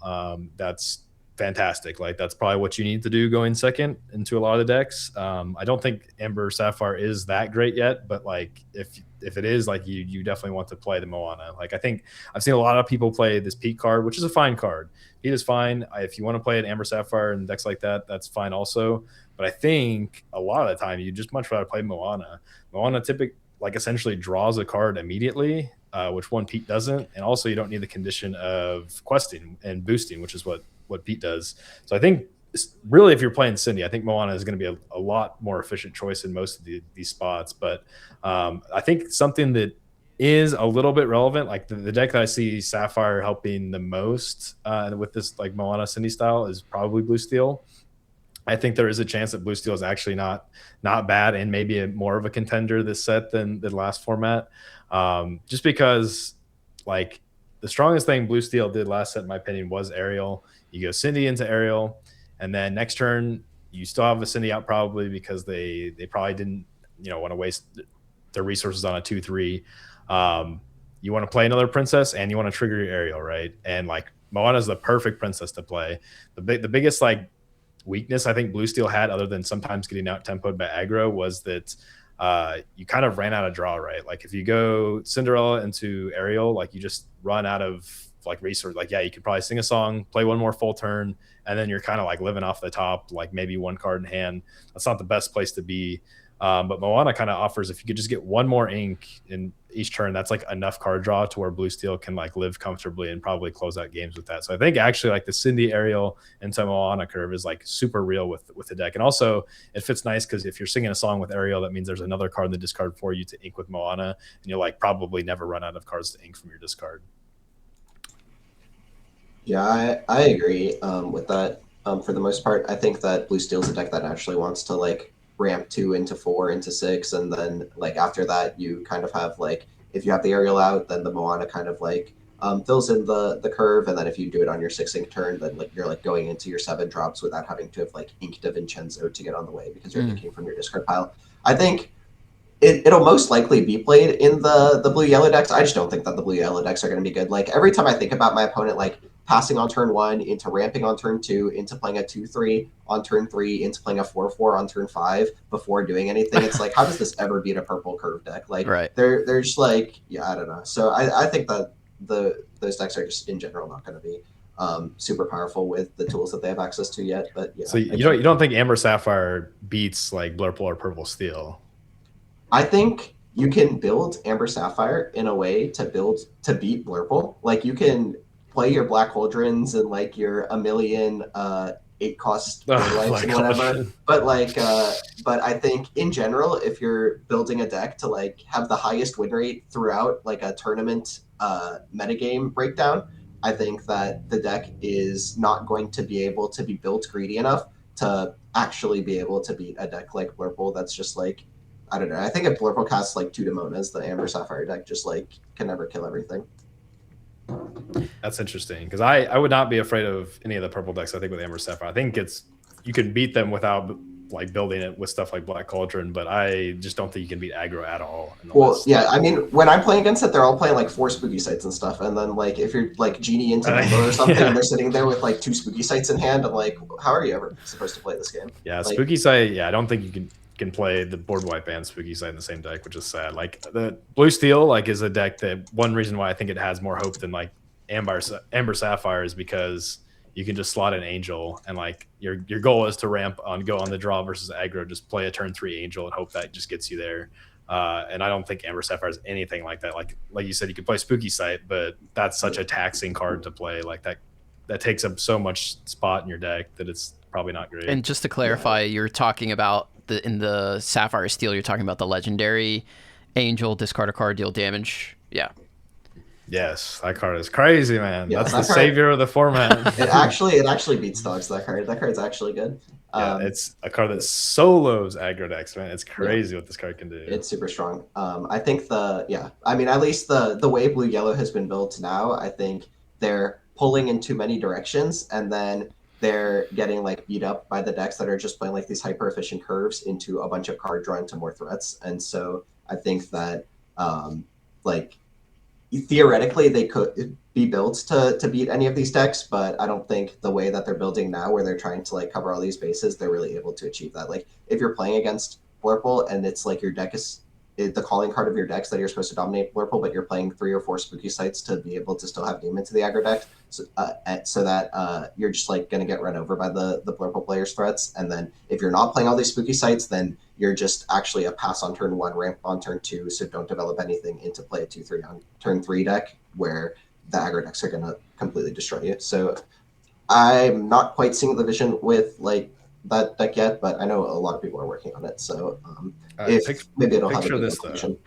Speaker 2: That's fantastic. Like that's probably what you need to do going second into a lot of the decks. I don't think Amber Sapphire is that great yet, but like if it is, like you definitely want to play the Moana. Like I think I've seen a lot of people play this Pete card, which is a fine card. Pete is fine. If you want to play an Amber Sapphire and decks like that, that's fine also. But I think a lot of the time you just much rather play Moana. Moana essentially draws a card immediately, which one Pete doesn't, and also you don't need the condition of questing and boosting, which is what Pete does. So I think really if you're playing Cindy, I think Moana is going to be a lot more efficient choice in most of these spots. But I think something that is a little bit relevant, like the deck that I see Sapphire helping the most with this like Moana Cindy style is probably Blue Steel. I think there is a chance that Blue Steel is actually not bad and maybe more of a contender this set than the last format. Just because like the strongest thing Blue Steel did last set, in my opinion, was Ariel. You go Cindy into Ariel, and then next turn you still have a Cindy out probably because they probably didn't want to waste their resources on a 2/3. You want to play another princess and you want to trigger your Ariel, right? And like Moana is the perfect princess to play. The biggest like weakness I think Blue Steel had, other than sometimes getting out tempoed by aggro, was that you kind of ran out of draw, right? Like if you go Cinderella into Ariel, like you just run out of like resource. Like yeah, you could probably sing a song, play one more full turn, and then you're kind of like living off the top, like maybe 1 card in hand. That's not the best place to be. But Moana kind of offers, if you could just get 1 more ink in each turn, that's like enough card draw to where Blue Steel can like live comfortably and probably close out games with that. So I think actually like the Cindy, Ariel, into Moana curve is like super real with the deck. And also it fits nice because if you're singing a song with Ariel, that means there's another card in the discard for you to ink with Moana, and you'll like probably never run out of cards to ink from your discard.
Speaker 3: Yeah, I agree with that. For the most part, I think that Blue Steel's a deck that actually wants to like ramp 2 into 4 into 6, and then like after that you kind of have like, if you have the Ariel out, then the Moana kind of like fills in the curve, and then if you do it on your 6 ink turn, then like you're like going into your 7 drops without having to have like inked a Vincenzo to get on the way because you're inking from your discard pile. I think it'll most likely be played in the blue-yellow decks. I just don't think that the blue-yellow decks are going to be good. Like every time I think about my opponent like passing on turn 1 into ramping on turn 2 into playing a 2/3 on turn 3 into playing a 4/4 on turn 5 before doing anything, it's like, how does this ever beat a purple curve deck? Like
Speaker 1: right.
Speaker 3: they're just like, yeah, I don't know. So I think that those decks are just in general not going to be super powerful with the tools that they have access to yet. But yeah.
Speaker 2: So you don't think Amber Sapphire beats like Blurbull or Purple Steel?
Speaker 3: I think you can build Amber Sapphire in a way to beat Blurbull. Like you can play your Black Cauldrons and like your a million 8-cost lights and whatever. But like but I think in general, if you're building a deck to like have the highest win rate throughout like a tournament metagame breakdown, I think that the deck is not going to be able to be built greedy enough to actually be able to beat a deck like Blurbull that's just like, I don't know. I think if Blurbull casts like 2 Demonas, the Amber Sapphire deck just like can never kill everything.
Speaker 2: That's interesting because I would not be afraid of any of the purple decks. I think with Amber Sapphire, I think you can beat them without like building it with stuff like Black Cauldron, but I just don't think you can beat aggro at all.
Speaker 3: Well, yeah, I mean, when I'm playing against it, they're all playing like 4 spooky sites and stuff, and then like if you're like Genie into Number or something, and they're sitting there with like 2 spooky sites in hand, I'm like, how are you ever supposed to play this game?
Speaker 2: Yeah,
Speaker 3: like,
Speaker 2: spooky site. Yeah, I don't think you can play the board wipe and spooky site in the same deck, which is sad. Like the blue steel like is a deck that one reason why I think it has more hope than like Amber Sapphire is because you can just slot an angel and like your goal is to go on the draw versus aggro, just play a turn 3 angel and hope that just gets you there. And I don't think Amber Sapphire is anything like that. Like you said, you can play spooky site, but that's such a taxing card to play. Like that takes up so much spot in your deck that it's probably not great.
Speaker 1: And just to clarify, you're talking about in the Sapphire Steel, you're talking about the legendary angel, discard a card, deal damage. Yeah.
Speaker 2: Yes, that card is crazy, man.
Speaker 3: Yeah,
Speaker 2: that's the savior of the format.
Speaker 3: it actually beats dogs. That card's actually good.
Speaker 2: Yeah, it's a card that solos aggro decks, man. It's crazy what this card can do.
Speaker 3: It's super strong. I think at least the way blue yellow has been built now, I think they're pulling in too many directions, and then they're getting like beat up by the decks that are just playing like these hyper efficient curves into a bunch of card draw into more threats. And so I think that theoretically they could be built to beat any of these decks, but I don't think the way that they're building now, where they're trying to like cover all these bases, they're really able to achieve that. Like if you're playing against Blurbull and it's like your deck is the calling card of your decks that you're supposed to dominate Blurbull, but you're playing 3 or 4 spooky sites to be able to still have game into the aggro deck, so that you're just like going to get run over by the Blurbull players' threats. And then if you're not playing all these spooky sites, then you're just actually a pass on turn 1, ramp on turn 2, so don't develop anything into play a 2/3 on turn 3 deck where the aggro decks are going to completely destroy you. So I'm not quite seeing the vision with like that deck yet, but I know a lot of people are working on it. So maybe it'll have a good conclusion.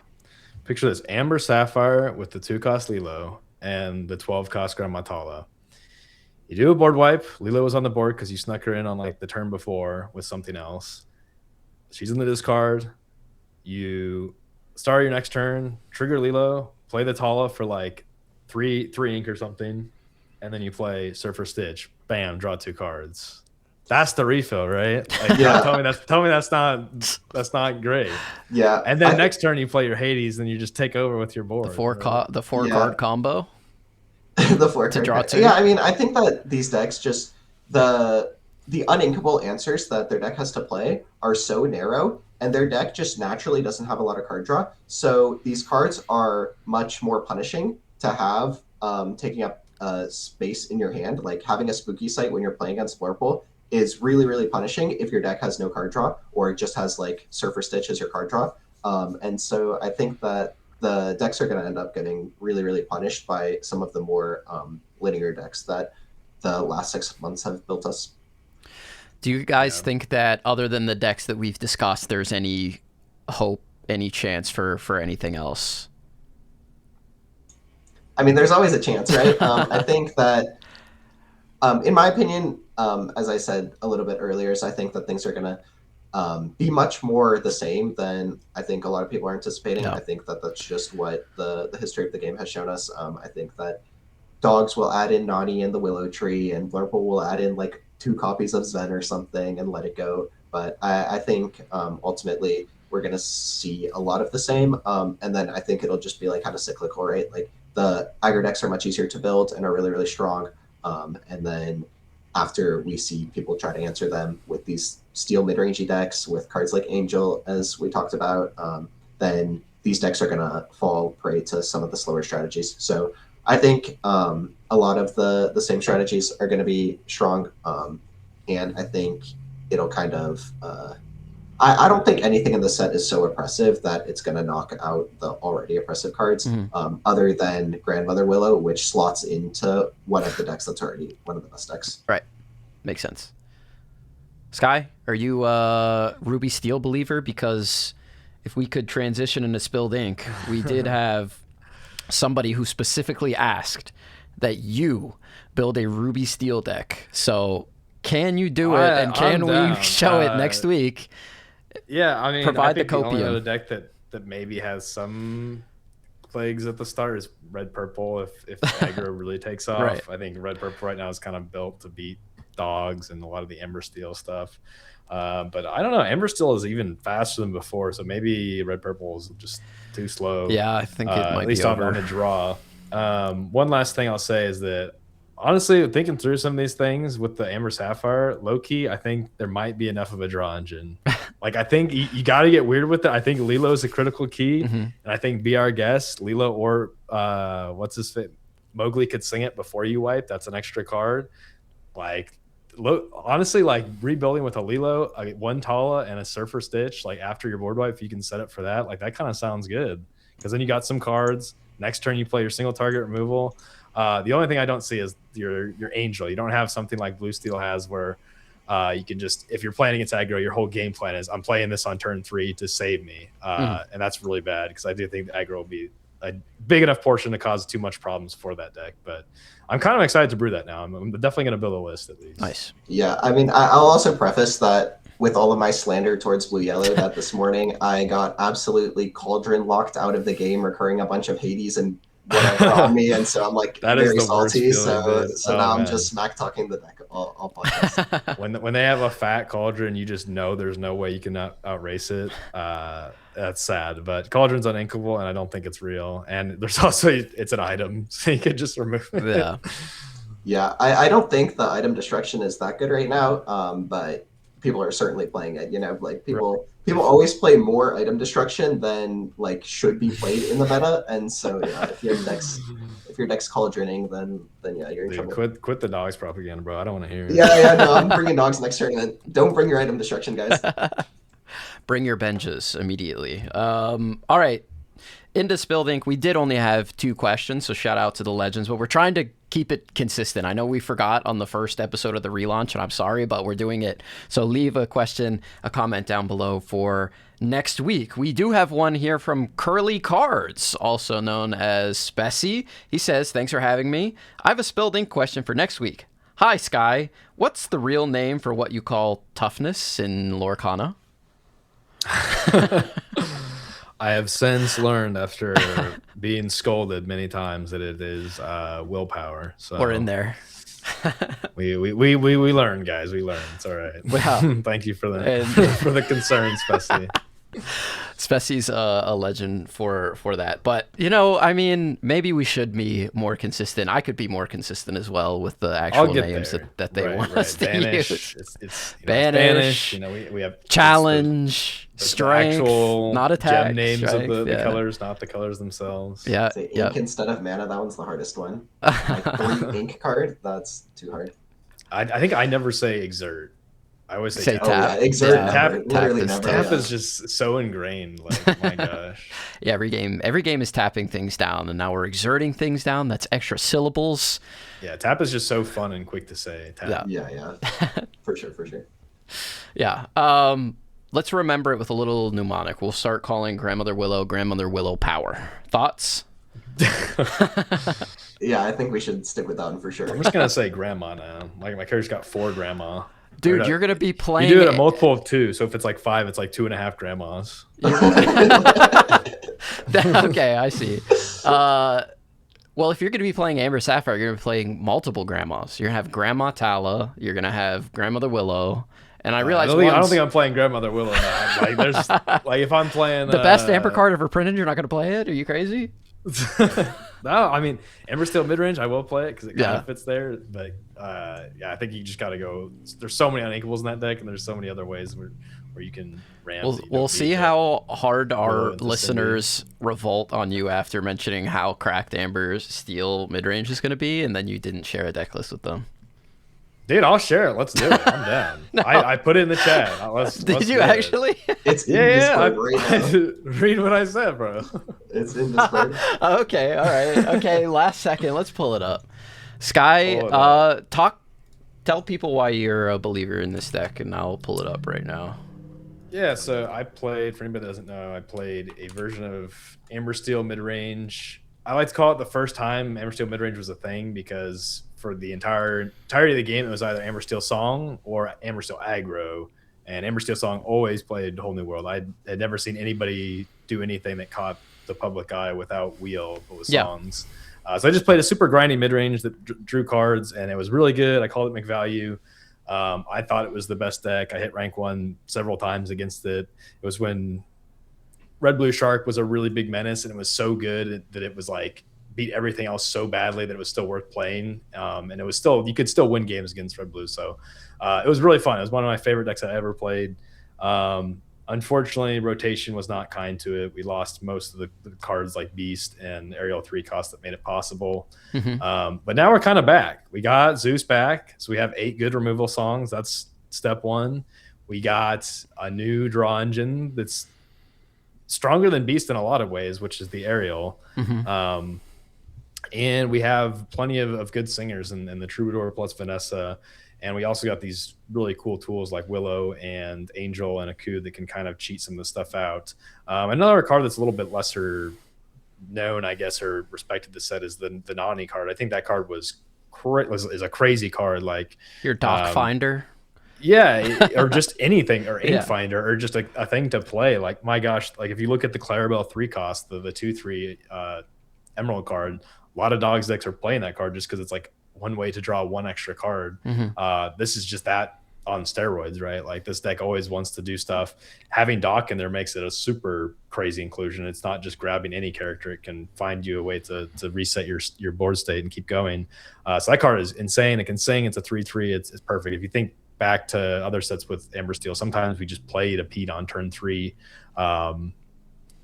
Speaker 2: Picture this: Amber Sapphire with the 2-cost Lilo and the 12-cost Grand Matala. You do a board wipe. Lilo was on the board because you snuck her in on like the turn before with something else. She's in the discard. You start your next turn, trigger Lilo, play the Tala for like 3 ink or something, and then you play Surfer Stitch. Bam, draw 2 cards. That's the refill, right? Like, yeah. Tell me that's not great.
Speaker 3: Yeah.
Speaker 2: And then next turn you play your Hades, and you just take over with your board.
Speaker 1: The 4 card combo.
Speaker 3: The 4
Speaker 1: to draw 2.
Speaker 3: Yeah, I mean, I think that these decks just the uninkable answers that their deck has to play are so narrow, and their deck just naturally doesn't have a lot of card draw. So these cards are much more punishing to have, taking up space in your hand. Like having a spooky site when you're playing against Blurbull is really, really punishing if your deck has no card draw or it just has like Surfer Stitch as your card draw. And so I think that the decks are going to end up getting really, really punished by some of the more linear decks that the last 6 months have built us.
Speaker 1: Do you guys think that other than the decks that we've discussed, there's any hope, any chance for anything else?
Speaker 3: I mean, there's always a chance, right? I think that, in my opinion, as I said a little bit earlier, is I think that things are going to be much more the same than I think a lot of people are anticipating. No. I think that that's just what the history of the game has shown us. I think that dogs will add in Nani and the Willow Tree, and Blurbull will add in like 2 copies of Zen or something and let it go. But I think ultimately we're going to see a lot of the same. And then I think it'll just be like kind of cyclical, right? Like the aggro decks are much easier to build and are really, really strong. And then after we see people try to answer them with these steel mid-rangey decks with cards like Angel, as we talked about, then these decks are going to fall prey to some of the slower strategies. So I think a lot of the same strategies are going to be strong. And I think it'll kind of... I don't think anything in the set is so oppressive that it's going to knock out the already oppressive cards, other than Grandmother Willow, which slots into one of the decks that's already one of the best decks.
Speaker 1: Right. Makes sense. Sky, are you a Ruby Steel believer? Because if we could transition into Spilled Ink, we did have somebody who specifically asked that you build a Ruby Steel deck. So can you do it, and can we show it next week?
Speaker 2: Yeah, I mean,
Speaker 1: Provide
Speaker 2: I think
Speaker 1: the
Speaker 2: the only
Speaker 1: copium.
Speaker 2: other deck that maybe has some plagues at the start is red purple. If aggro really takes off,
Speaker 1: Right.
Speaker 2: I think red purple right now is kind of built to beat dogs and a lot of the Ember Steel stuff. But I don't know. Ember Steel is even faster than before, so maybe red purple is just too slow.
Speaker 1: Yeah, I think it might
Speaker 2: at least
Speaker 1: be
Speaker 2: on
Speaker 1: over.
Speaker 2: the draw. One last thing I'll say is that honestly, thinking through some of these things with the Amber Sapphire, low key, I think there might be enough of a draw engine. Like, I think you got to get weird with it. I think Lilo is a critical key, and I think Be Our Guest, Lilo or what's his fit, Mowgli could sing it before you wipe. That's an extra card. Like, honestly, like rebuilding with a Lilo, one Tala, and a Surfer Stitch, like after your board wipe, if you can set up for that, like that kind of sounds good. Because then you got some cards. Next turn, you play your single target removal. The only thing I don't see is your Angel. You don't have something like Blue Steel has where you can just, if you're playing against aggro, your whole game plan is I'm playing this on turn 3 to save me. And that's really bad because I do think the aggro will be a big enough portion to cause too much problems for that deck. But I'm kind of excited to brew that now. I'm definitely going to build a list at least.
Speaker 1: Nice.
Speaker 3: Yeah, I mean, I'll also preface that with all of my slander towards blue-yellow, that this morning I got absolutely Cauldron locked out of the game, recurring a bunch of Hades and whatever on me, and so I'm like
Speaker 2: That is
Speaker 3: very
Speaker 2: the worst
Speaker 3: salty.
Speaker 2: feeling,
Speaker 3: So
Speaker 2: oh,
Speaker 3: now I'm
Speaker 2: man.
Speaker 3: just smack talking the deck all podcast.
Speaker 2: When they have a fat Cauldron, you just know there's no way you can outrace it. That's sad, but Cauldron's uninkable, and I don't think it's real. And there's also it's an item, so you could just remove it.
Speaker 1: Yeah.
Speaker 3: Yeah, I don't think the item destruction is that good right now, but people are certainly playing it. You know, like people always play more item destruction than like should be played in the meta, and so yeah, if your deck's cauldroning, then yeah, you're in
Speaker 2: Dude,
Speaker 3: trouble.
Speaker 2: quit the dogs propaganda, bro. I don't want to hear it.
Speaker 3: Yeah, no, I'm bringing dogs next tournament. Don't bring your item destruction, guys.
Speaker 1: Bring your benches immediately. All right. In this building, we did only have 2 questions, so shout out to the legends, but we're trying to keep it consistent. I know we forgot on the first episode of the relaunch, and I'm sorry, but we're doing it. So leave a question, a comment down below for next week. We do have one here from Curly Cards, also known as Spessy. He says, thanks for having me. I have a Spilled Ink question for next week. Hi, Sky. What's the real name for what you call toughness in Lorcana?
Speaker 2: I have since learned after being scolded many times that it is willpower. So
Speaker 1: We're in there.
Speaker 2: we learn, guys. We learn. It's all right.
Speaker 1: Wow.
Speaker 2: Thank you for
Speaker 1: And-
Speaker 2: for the concern, Spessy.
Speaker 1: Spessy's a legend for that. But, you know, I mean, maybe we should be more consistent. I could be more consistent as well with the actual names that they want us to
Speaker 2: Banish.
Speaker 1: use.
Speaker 2: It's
Speaker 1: Banish.
Speaker 2: You know, we have
Speaker 1: Challenge,
Speaker 2: the
Speaker 1: strength,
Speaker 2: actual
Speaker 1: not attack.
Speaker 2: gem names
Speaker 1: strength,
Speaker 2: of the
Speaker 1: yeah.
Speaker 2: colors, not the colors themselves.
Speaker 1: Yeah,
Speaker 3: Say
Speaker 1: yeah.
Speaker 3: ink instead of mana, that one's the hardest one. Like 3 ink card, that's too hard.
Speaker 2: I think I never say exert. I always say
Speaker 1: Say
Speaker 2: tap.
Speaker 3: Oh
Speaker 1: tap.
Speaker 3: yeah, exert
Speaker 1: Yeah.
Speaker 3: never,
Speaker 2: Tap
Speaker 3: literally
Speaker 1: is
Speaker 3: never.
Speaker 1: tough.
Speaker 2: Tap
Speaker 3: yeah.
Speaker 2: is just so ingrained. Like, my gosh.
Speaker 1: Yeah, every game is tapping things down, and now we're exerting things down. That's extra syllables.
Speaker 2: Yeah, tap is just so fun and quick to say. Tap.
Speaker 1: Yeah.
Speaker 3: Yeah, for sure.
Speaker 1: Yeah. Let's remember it with a little mnemonic. We'll start calling Grandmother Willow Power. Thoughts?
Speaker 3: Yeah, I think we should stick with that one for sure.
Speaker 2: I'm just gonna say grandma now. Like, my character's got 4 grandma.
Speaker 1: Dude, you're gonna be
Speaker 2: You
Speaker 1: playing.
Speaker 2: do it a multiple of 2, so if it's like 5, it's like 2.5 grandmas.
Speaker 1: Okay, I see. Well, if you're going to be playing Amber Sapphire, you're going to be playing multiple grandmas. You're going to have Grandma Tala. You're going to have Grandmother Willow. And I realized
Speaker 2: I don't think I'm playing Grandmother Willow now. Like, there's like, if I'm playing
Speaker 1: the best Amber card ever printed, you're not going to play it? Are you crazy?
Speaker 2: No, I mean, Ember Steel midrange, I will play it because it kind
Speaker 1: Yeah.
Speaker 2: of fits there. But yeah, I think you just got to go. There's so many uninkables in that deck, and there's so many other ways where you can ram.
Speaker 1: We'll see how hard our
Speaker 2: Willow into
Speaker 1: listeners revolt on you after mentioning how cracked Amber Steel midrange is going to be, and then you didn't share a deck list with them.
Speaker 2: Dude, I'll share it. Let's do it. I'm down.
Speaker 1: No.
Speaker 2: I put it in the chat.
Speaker 1: Did
Speaker 2: Let's
Speaker 1: you
Speaker 2: do it.
Speaker 1: actually?
Speaker 3: It's in
Speaker 2: Yeah.
Speaker 3: Discord right now.
Speaker 2: Read what I said, bro.
Speaker 3: It's in Discord.
Speaker 1: Okay, all right. Okay, last second. Let's pull it up. Sky,
Speaker 2: Pull it up.
Speaker 1: tell people why you're a believer in this deck, and I'll pull it up right now.
Speaker 2: Yeah, so I played, for anybody that doesn't know, I played a version of Amber Steel mid-range I like to call it the first time Ambersteel midrange was a thing, because for the entirety of the game, it was either Ambersteel Song or Ambersteel Aggro, and Ambersteel Song always played Whole New World. I had never seen anybody do anything that caught the public eye without Wheel, but with songs. So I just played a super grindy midrange that drew cards, and it was really good. I called it McValue. I thought it was the best deck. I hit rank 1 several times against it. It was when Red Blue Shark was a really big menace, and it was so good that it was like beat everything else so badly that it was still worth playing. And it was still, you could still win games against Red Blue. So it was really fun. It was one of my favorite decks I ever played. Unfortunately, rotation was not kind to it. We lost most of the cards like Beast and Ariel 3 cost that made it possible. But now we're kind of back. We got Zeus back. So we have 8 good removal songs. That's step 1. We got a new draw engine that's stronger than Beast in a lot of ways, which is the Ariel. And we have plenty of good singers in the Troubadour plus Vanessa. And we also got these really cool tools like Willow and Angel and Akud that can kind of cheat some of the stuff out. Another card that's a little bit lesser known, I guess, or respected the set is the Nani card. I think that card is a crazy card. Like
Speaker 1: your Doc Finder.
Speaker 2: Yeah, or just anything, or Ink Finder, or just a thing to play. Like, my gosh, like if you look at the Clarabelle 3 cost, the 2/3 Emerald card, a lot of Dogs decks are playing that card just because it's like one way to draw 1 extra card. This is just that on steroids, right? Like, this deck always wants to do stuff. Having Doc in there makes it a super crazy inclusion. It's not just grabbing any character. It can find you a way to reset your board state and keep going. So that card is insane. It can sing. It's a 3/3. It's perfect. If you think back to other sets with Ambersteel, sometimes we just played a Pete on turn 3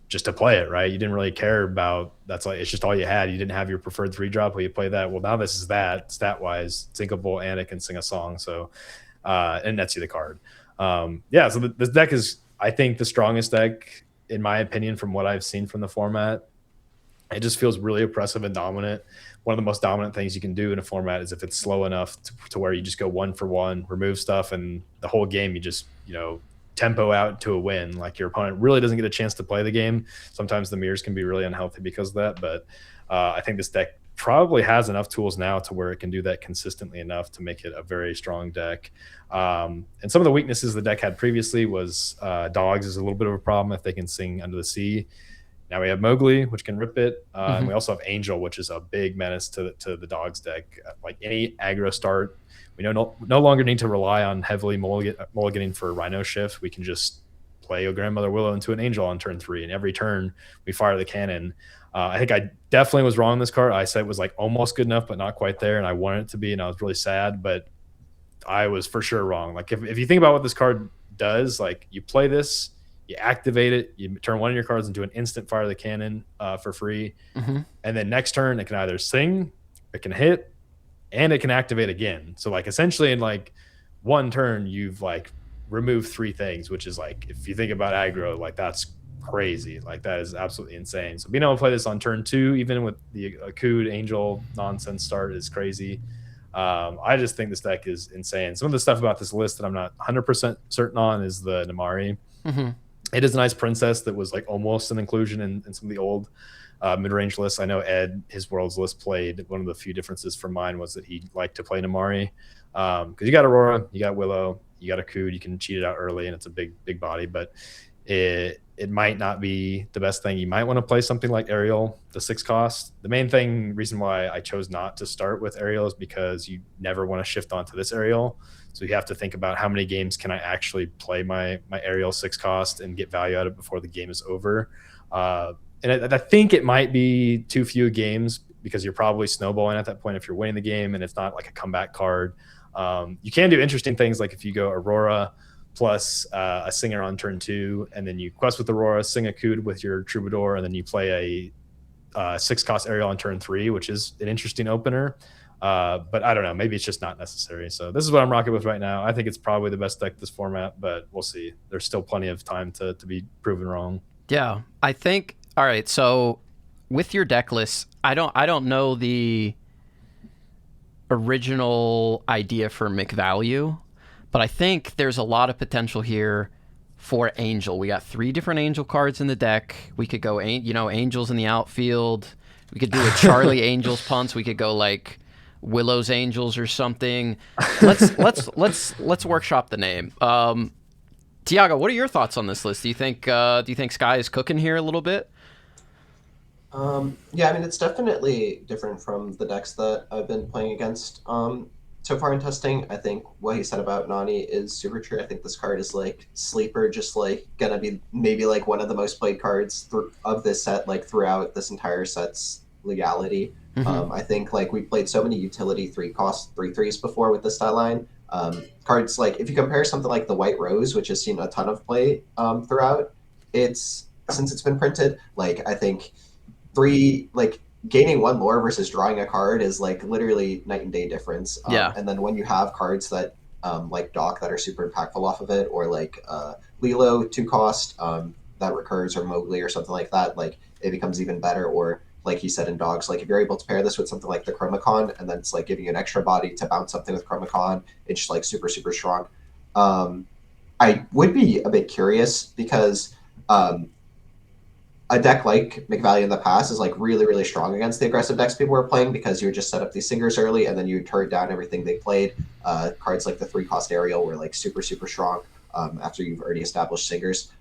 Speaker 2: just to play it, right? You didn't really care about, it's just all you had. You didn't have your preferred 3-drop, but you play that. Well, now this is that, stat-wise, sinkable, and it can sing a song. So, and nets you the card. So this deck is, I think, the strongest deck, in my opinion, from what I've seen from the format. It just feels really oppressive and dominant. One of the most dominant things you can do in a format is if it's slow enough to where you just go 1 for 1, remove stuff, and the whole game you just, tempo out to a win. Like, your opponent really doesn't get a chance to play the game. Sometimes the mirrors can be really unhealthy because of that. But I think this deck probably has enough tools now to where it can do that consistently enough to make it a very strong deck. And some of the weaknesses the deck had previously was Dogs is a little bit of a problem if they can sing Under the Sea. Now we have Mowgli, which can rip it. And we also have Angel, which is a big menace to the Dogs deck. Like any aggro start, we no longer need to rely on heavily mulliganing for Rhino Shift. We can just play a Grandmother Willow into an Angel on turn 3, and every turn we fire the cannon. I think I definitely was wrong on this card. I said it was like almost good enough, but not quite there, and I wanted it to be, and I was really sad, but I was for sure wrong. Like, if you think about what this card does, like, you play this, you activate it, you turn 1 of your cards into an instant fire the cannon for free. And then next turn, it can either sing, it can hit, and it can activate again. So, like, essentially in like 1 turn, you've like removed 3 things, which is like, if you think about aggro, like, that's crazy. Like, that is absolutely insane. So being able to play this on turn 2, even with the Akud Angel nonsense start, is crazy. I just think this deck is insane. Some of the stuff about this list that I'm not 100% certain on is the Namari. It is a nice princess that was like almost an inclusion in some of the old mid-range lists. I know Ed, his Worlds list, played. One of the few differences from mine was that he liked to play Namari. Because you got Aurora, you got Willow, you got Akud, you can cheat it out early, and it's a big body, but it might not be the best thing. You might want to play something like Ariel, the 6 cost. The main reason why I chose not to start with Ariel is because you never want to shift onto this Ariel. So you have to think about how many games can I actually play my Ariel 6 cost and get value out of it before the game is over. And I think it might be too few games, because you're probably snowballing at that point if you're winning the game and it's not like a comeback card. You can do interesting things, like if you go Aurora plus a singer on turn 2, and then you quest with Aurora, sing Akud with your Troubadour, and then you play a 6 cost Ariel on turn 3, which is an interesting opener. But I don't know, maybe it's just not necessary. So this is what I'm rocking with right now. I think it's probably the best deck this format, but we'll see. There's still plenty of time to be proven wrong.
Speaker 1: Yeah, I think. All right, so with your deck list, I don't know the original idea for McValue, but I think there's a lot of potential here for Angel. We got 3 different Angel cards in the deck. We could go, Angels in the outfield. We could do a Charlie Angels punts. We could go like Willow's Angels or something. Let's workshop the name. Thiago, what are your thoughts on this list? Do you think Sky is cooking here a little bit?
Speaker 3: Yeah, I mean, it's definitely different from the decks that I've been playing against so far in testing. I think what he said about Nani is super true. I think this card is like sleeper, just like gonna be maybe like one of the most played cards of this set, like throughout this entire set's legality. I think like we played so many utility 3-cost 3/3s before with this style line. Cards like if you compare something like the White Rose, which has seen a ton of play throughout, since it's been printed, like I think gaining 1 lore versus drawing a card is like literally night and day difference. And then when you have cards that like Dock that are super impactful off of it, or like Lilo 2-cost that recurs, or Mowgli or something like that, like it becomes even better. Or like he said in Dogs, like if you're able to pair this with something like the Chromacon, and then it's like giving you an extra body to bounce something with Chromacon, it's just like super, super strong. I would be a bit curious because a deck like McValley in the past is like really, really strong against the aggressive decks people were playing, because you would just set up these singers early and then you turn down everything they played. Cards like the 3-cost Ariel were like super, super strong after you've already established singers.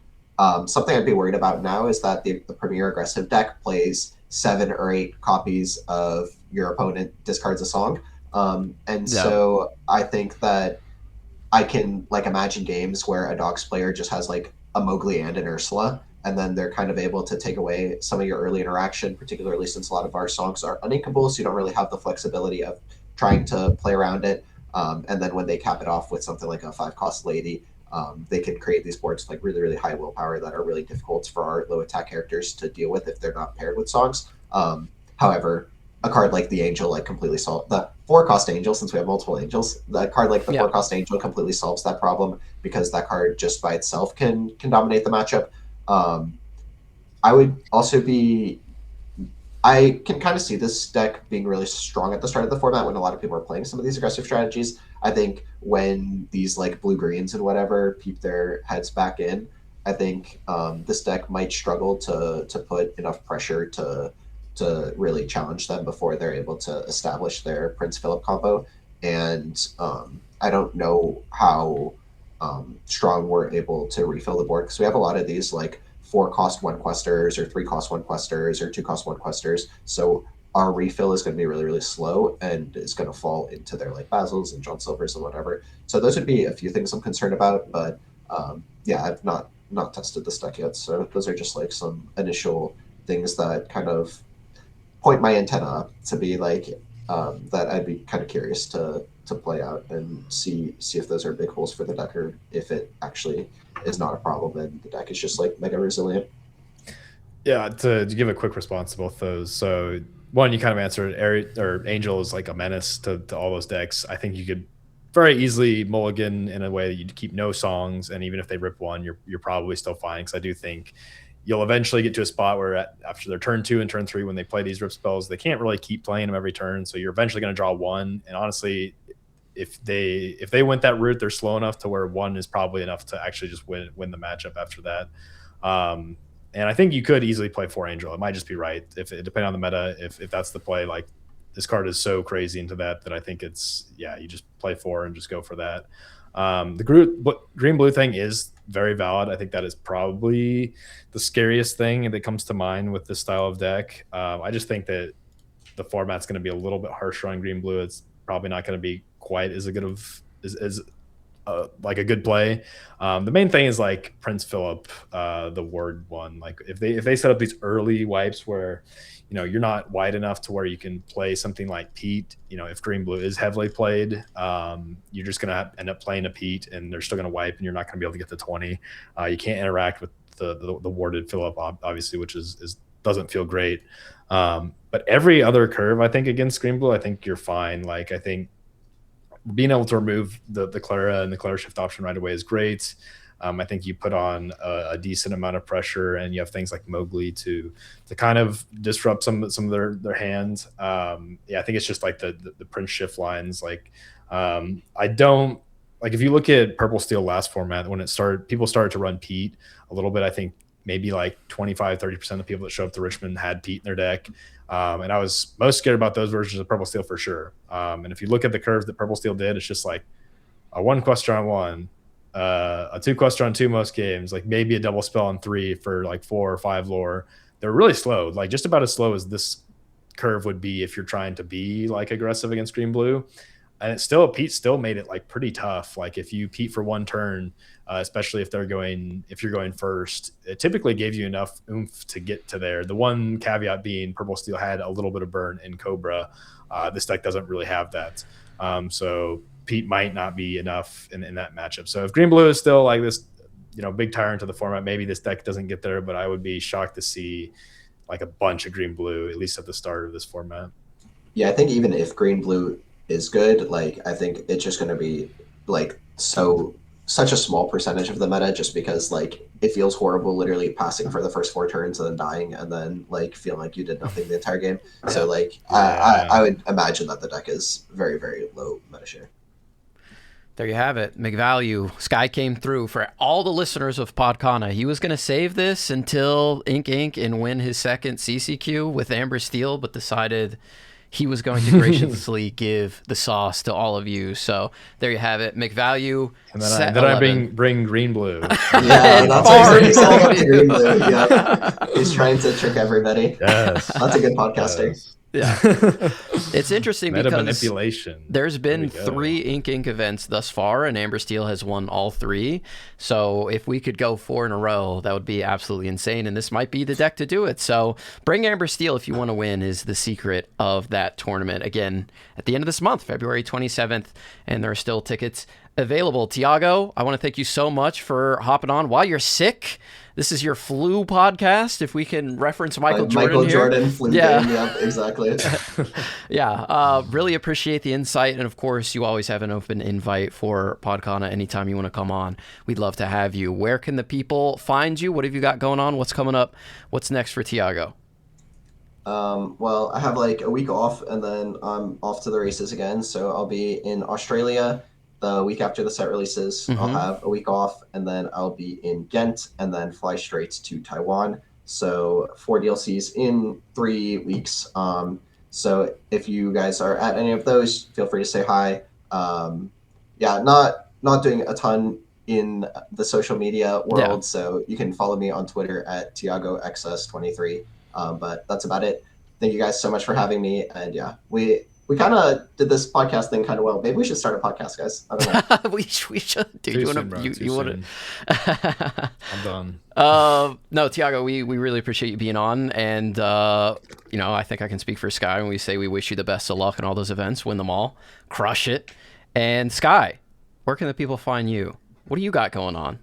Speaker 3: Something I'd be worried about now is that the premier aggressive deck plays 7 or 8 copies of your opponent discards a song. So I think that I can like imagine games where a Dogs player just has like a Mowgli and an Ursula, and then they're kind of able to take away some of your early interaction, particularly since a lot of our songs are uninkable, so you don't really have the flexibility of trying to play around it. And then when they cap it off with something like a 5-cost Lady, they can create these boards with like really, really high willpower that are really difficult for our low attack characters to deal with if they're not paired with songs. However, a card like the Angel like completely solves the 4-cost Angel, since we have multiple Angels. The card like the 4-cost Angel completely solves that problem, because that card just by itself can dominate the matchup. I would also I can kind of see this deck being really strong at the start of the format when a lot of people are playing some of these aggressive strategies. I think when these like blue-greens and whatever peep their heads back in, I think this deck might struggle to put enough pressure to really challenge them before they're able to establish their Prince Philip combo. And I don't know how strong we're able to refill the board, because we have a lot of these like 4-cost 1-questers or 3-cost 1-questers or 2-cost 1-questers. So our refill is going to be really, really slow, and is going to fall into their like Basils and John Silvers and whatever. So those would be a few things I'm concerned about. But yeah, I've not tested this deck yet. So those are just like some initial things that kind of point my antenna up to be like that I'd be kind of curious to play out and see if those are big holes for the deck, or if it actually is not a problem and the deck is just like mega resilient.
Speaker 2: Yeah, to give a quick response to both those. So one, you kind of answered, Angel is like a menace to all those decks. I think you could very easily mulligan in a way that you'd keep no songs, and even if they rip one, you're probably still fine, because I do think you'll eventually get to a spot where after their turn 2 and turn 3, when they play these rip spells, they can't really keep playing them every turn. So you're eventually going to draw 1. And honestly, if they went that route, they're slow enough to where 1 is probably enough to actually just win the matchup after that. And I think you could easily play 4 Angel. It might just be right, depending on the meta. If that's the play, like this card is so crazy into that I think it's, yeah, you just play 4 and just go for that. The green blue thing is very valid. I think that is probably the scariest thing that comes to mind with this style of deck. I just think that the format's going to be a little bit harsher on green blue. It's probably not going to be quite as good of as like a good play. The main thing is like Prince Philip, the word one. Like if they set up these early wipes where, you know, you're not wide enough to where you can play something like Pete. You know, if green blue is heavily played, you're just gonna end up playing a Pete, and they're still gonna wipe, and you're not gonna be able to get the 20. You can't interact with the warded Philip, obviously, which is doesn't feel great. But every other curve, I think, against green blue, I think you're fine. Like I think being able to remove the Clara and the Clara shift option right away is great. I think you put on a decent amount of pressure, and you have things like Mowgli to kind of disrupt some of their hands. Yeah, I think it's just like the Prince shift lines. Like I don't like, if you look at Purple Steel last format, when it started, people started to run Pete a little bit. I think maybe like 25-30% of the people that show up to Richmond had Pete in their deck. And I was most scared about those versions of Purple Steel for sure. And if you look at the curves that Purple Steel did, it's just like a 1 Question 1, a 2 Question 2 most games, like maybe a double spell on 3 for like 4 or 5 lore. They're really slow, like just about as slow as this curve would be if you're trying to be like aggressive against green blue. And it's still, Pete still made it like pretty tough. Like if you Pete for 1 turn, especially if you're going first, it typically gave you enough oomph to get to there. The one caveat being Purple Steel had a little bit of burn in Cobra. This deck doesn't really have that. So Pete might not be enough in that matchup. So if green blue is still like this, big tyrant to the format, maybe this deck doesn't get there, but I would be shocked to see like a bunch of green blue, at least at the start of this format.
Speaker 3: Yeah, I think even if green blue is good, like I think it's just going to be like such a small percentage of the meta, just because like it feels horrible literally passing for the first 4 turns and then dying and then like feeling like you did nothing the entire game. So like I would imagine that the deck is very, very low meta share.
Speaker 1: There you have it. McValue. Sky came through for all the listeners of Podcana. He was going to save this until Ink and win his second CCQ with Amber Steel, but decided he was going to graciously give the sauce to all of you. So there you have it. McValue.
Speaker 2: And then I bring green blue.
Speaker 3: Yeah, that's what he's setting up to green blue. Yeah. He's trying to trick everybody.
Speaker 2: Yes.
Speaker 3: That's a good podcaster.
Speaker 2: Yes.
Speaker 1: Yeah. It's interesting
Speaker 2: Meta
Speaker 1: because
Speaker 2: manipulation.
Speaker 1: There's been 3 Ink events thus far, and Amber Steel has won all 3. So if we could go 4 in a row, that would be absolutely insane, and this might be the deck to do it. So bring Amber Steel if you want to win is the secret of that tournament. Again, at the end of this month, February 27th, and there are still tickets available. Thiago, I want to thank you so much for hopping on while you're sick. This is your flu podcast, if we can reference Michael Jordan
Speaker 3: flu game, yep, exactly.
Speaker 1: Yeah, really appreciate the insight, and of course, you always have an open invite for Podcana anytime you want to come on. We'd love to have you. Where can the people find you? What have you got going on? What's coming up? What's next for Thiago?
Speaker 3: Well, I have like a week off, and then I'm off to the races again, so I'll be in Australia the week after the set releases. I'll have a week off, and then I'll be in Ghent, and then fly straight to Taiwan. So 4 DLCs in 3 weeks. So if you guys are at any of those, feel free to say hi. Yeah, not doing a ton in the social media world, so you can follow me on Twitter at TiagoXS23. But that's about it. Thank you guys so much for having me, and yeah, we kind of did this podcast thing kind of well. Maybe we should start a podcast, guys. I don't know.
Speaker 1: we should. Dude, you want
Speaker 2: to? I'm done.
Speaker 1: No, Thiago, we really appreciate you being on, and I think I can speak for Sky when we say we wish you the best of luck in all those events. Win them all, crush it. And Sky, where can the people find you? What do you got going on?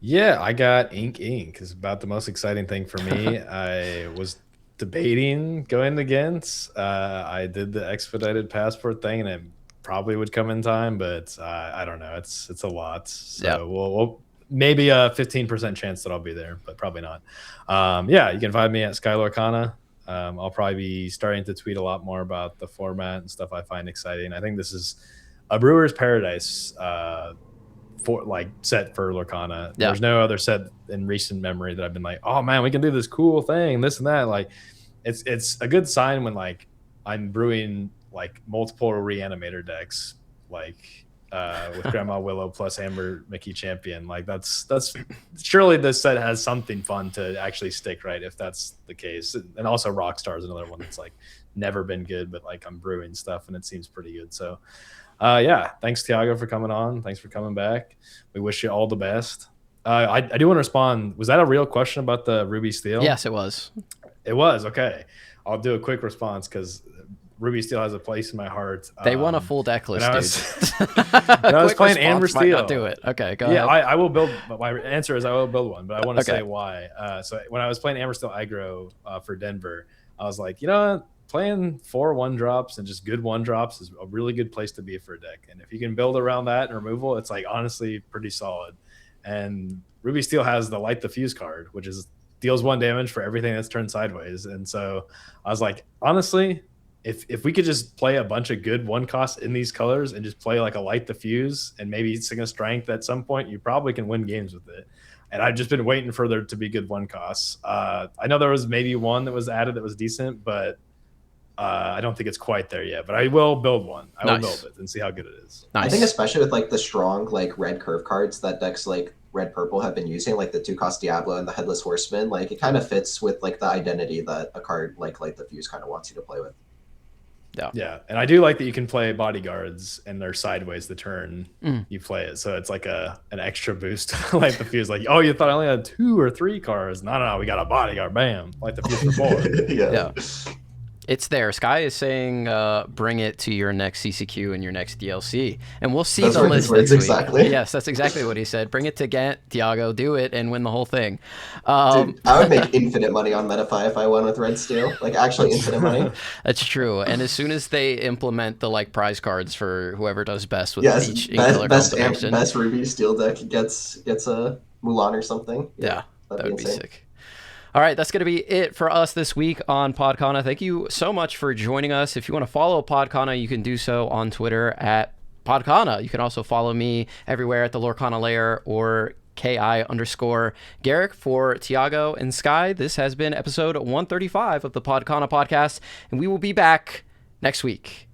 Speaker 2: Yeah, I got Ink. It's about the most exciting thing for me. I was debating going against. I did the expedited passport thing, and it probably would come in time, but I don't know. It's a lot. So we'll maybe a 15% chance that I'll be there, but probably not. Yeah, you can find me at Skylorcana. I'll probably be starting to tweet a lot more about the format and stuff I find exciting. I think this is a brewer's paradise set for Lorcana. There's no other set in recent memory that I've been like, oh man, we can do this cool thing, this and that. Like it's a good sign when like I'm brewing like multiple reanimator decks, like with Grandma Willow plus Amber Mickey Champion. Like that's surely this set has something fun to actually stick, right? If that's the case. And also Rockstar is another one that's like never been good, but like I'm brewing stuff and it seems pretty good. So yeah, thanks Thiago for coming on. Thanks for coming back. We wish you all the best. I do want to respond. Was that a real question about the Ruby Steel?
Speaker 1: Yes, it was.
Speaker 2: It was. Okay. I'll do a quick response because Ruby Steel has a place in my heart.
Speaker 1: They want a full deck list,
Speaker 2: dude. I was playing Amber Steel.
Speaker 1: Might not do it. Okay, go ahead.
Speaker 2: Yeah, I will build. My answer is I will build one, but I want to say why. So when I was playing Amber Steel aggro for Denver, I was like, you know what? Playing 4 1-drops and just good 1-drops is a really good place to be for a deck. And if you can build around that and removal, it's like honestly pretty solid. And Ruby Steel has the Light the Fuse card, which is deals 1 damage for everything that's turned sideways. And so I was like, honestly, if we could just play a bunch of good 1-costs in these colors and just play like a Light the Fuse and maybe sing a strength at some point, you probably can win games with it. And I've just been waiting for there to be good one costs. I know there was maybe one that was added that was decent, but I don't think it's quite there yet. But I will build one. I will build it and see how good it is.
Speaker 3: I think especially with like the strong like red curve cards that decks like red purple have been using, like the 2-cost Diablo and the Headless Horseman, like it kind of fits with like the identity that a card like Light the Fuse kind of wants you to play with.
Speaker 2: Yeah, and I do like that you can play bodyguards and they're sideways the turn you play it, so it's like an extra boost. Like the Fuse, like, oh, you thought I only had 2 or 3 cards? No, we got a bodyguard. Bam, like the Fuse for 4.
Speaker 1: Yeah. It's there. Sky is saying, bring it to your next CCQ and your next DLC. And we'll see the list next week.
Speaker 3: Exactly.
Speaker 1: Yes, that's exactly what he said. Bring it to Ghent, Thiago, do it, and win the whole thing.
Speaker 3: Dude, I would make infinite money on Metafy if I won with Red Steel. Like, actually infinite money.
Speaker 1: That's true. And as soon as they implement the, like, prize cards for whoever does best with each color combination.
Speaker 3: Best Ruby Steel deck gets a Mulan or something.
Speaker 1: Yeah, that would be sick. All right, that's going to be it for us this week on Podcana. Thank you so much for joining us. If you want to follow Podcana, you can do so on Twitter at Podcana. You can also follow me everywhere at the Lorcana Lair or KI_Garrick. For Thiago and Sky, this has been episode 135 of the Podcana podcast, and we will be back next week.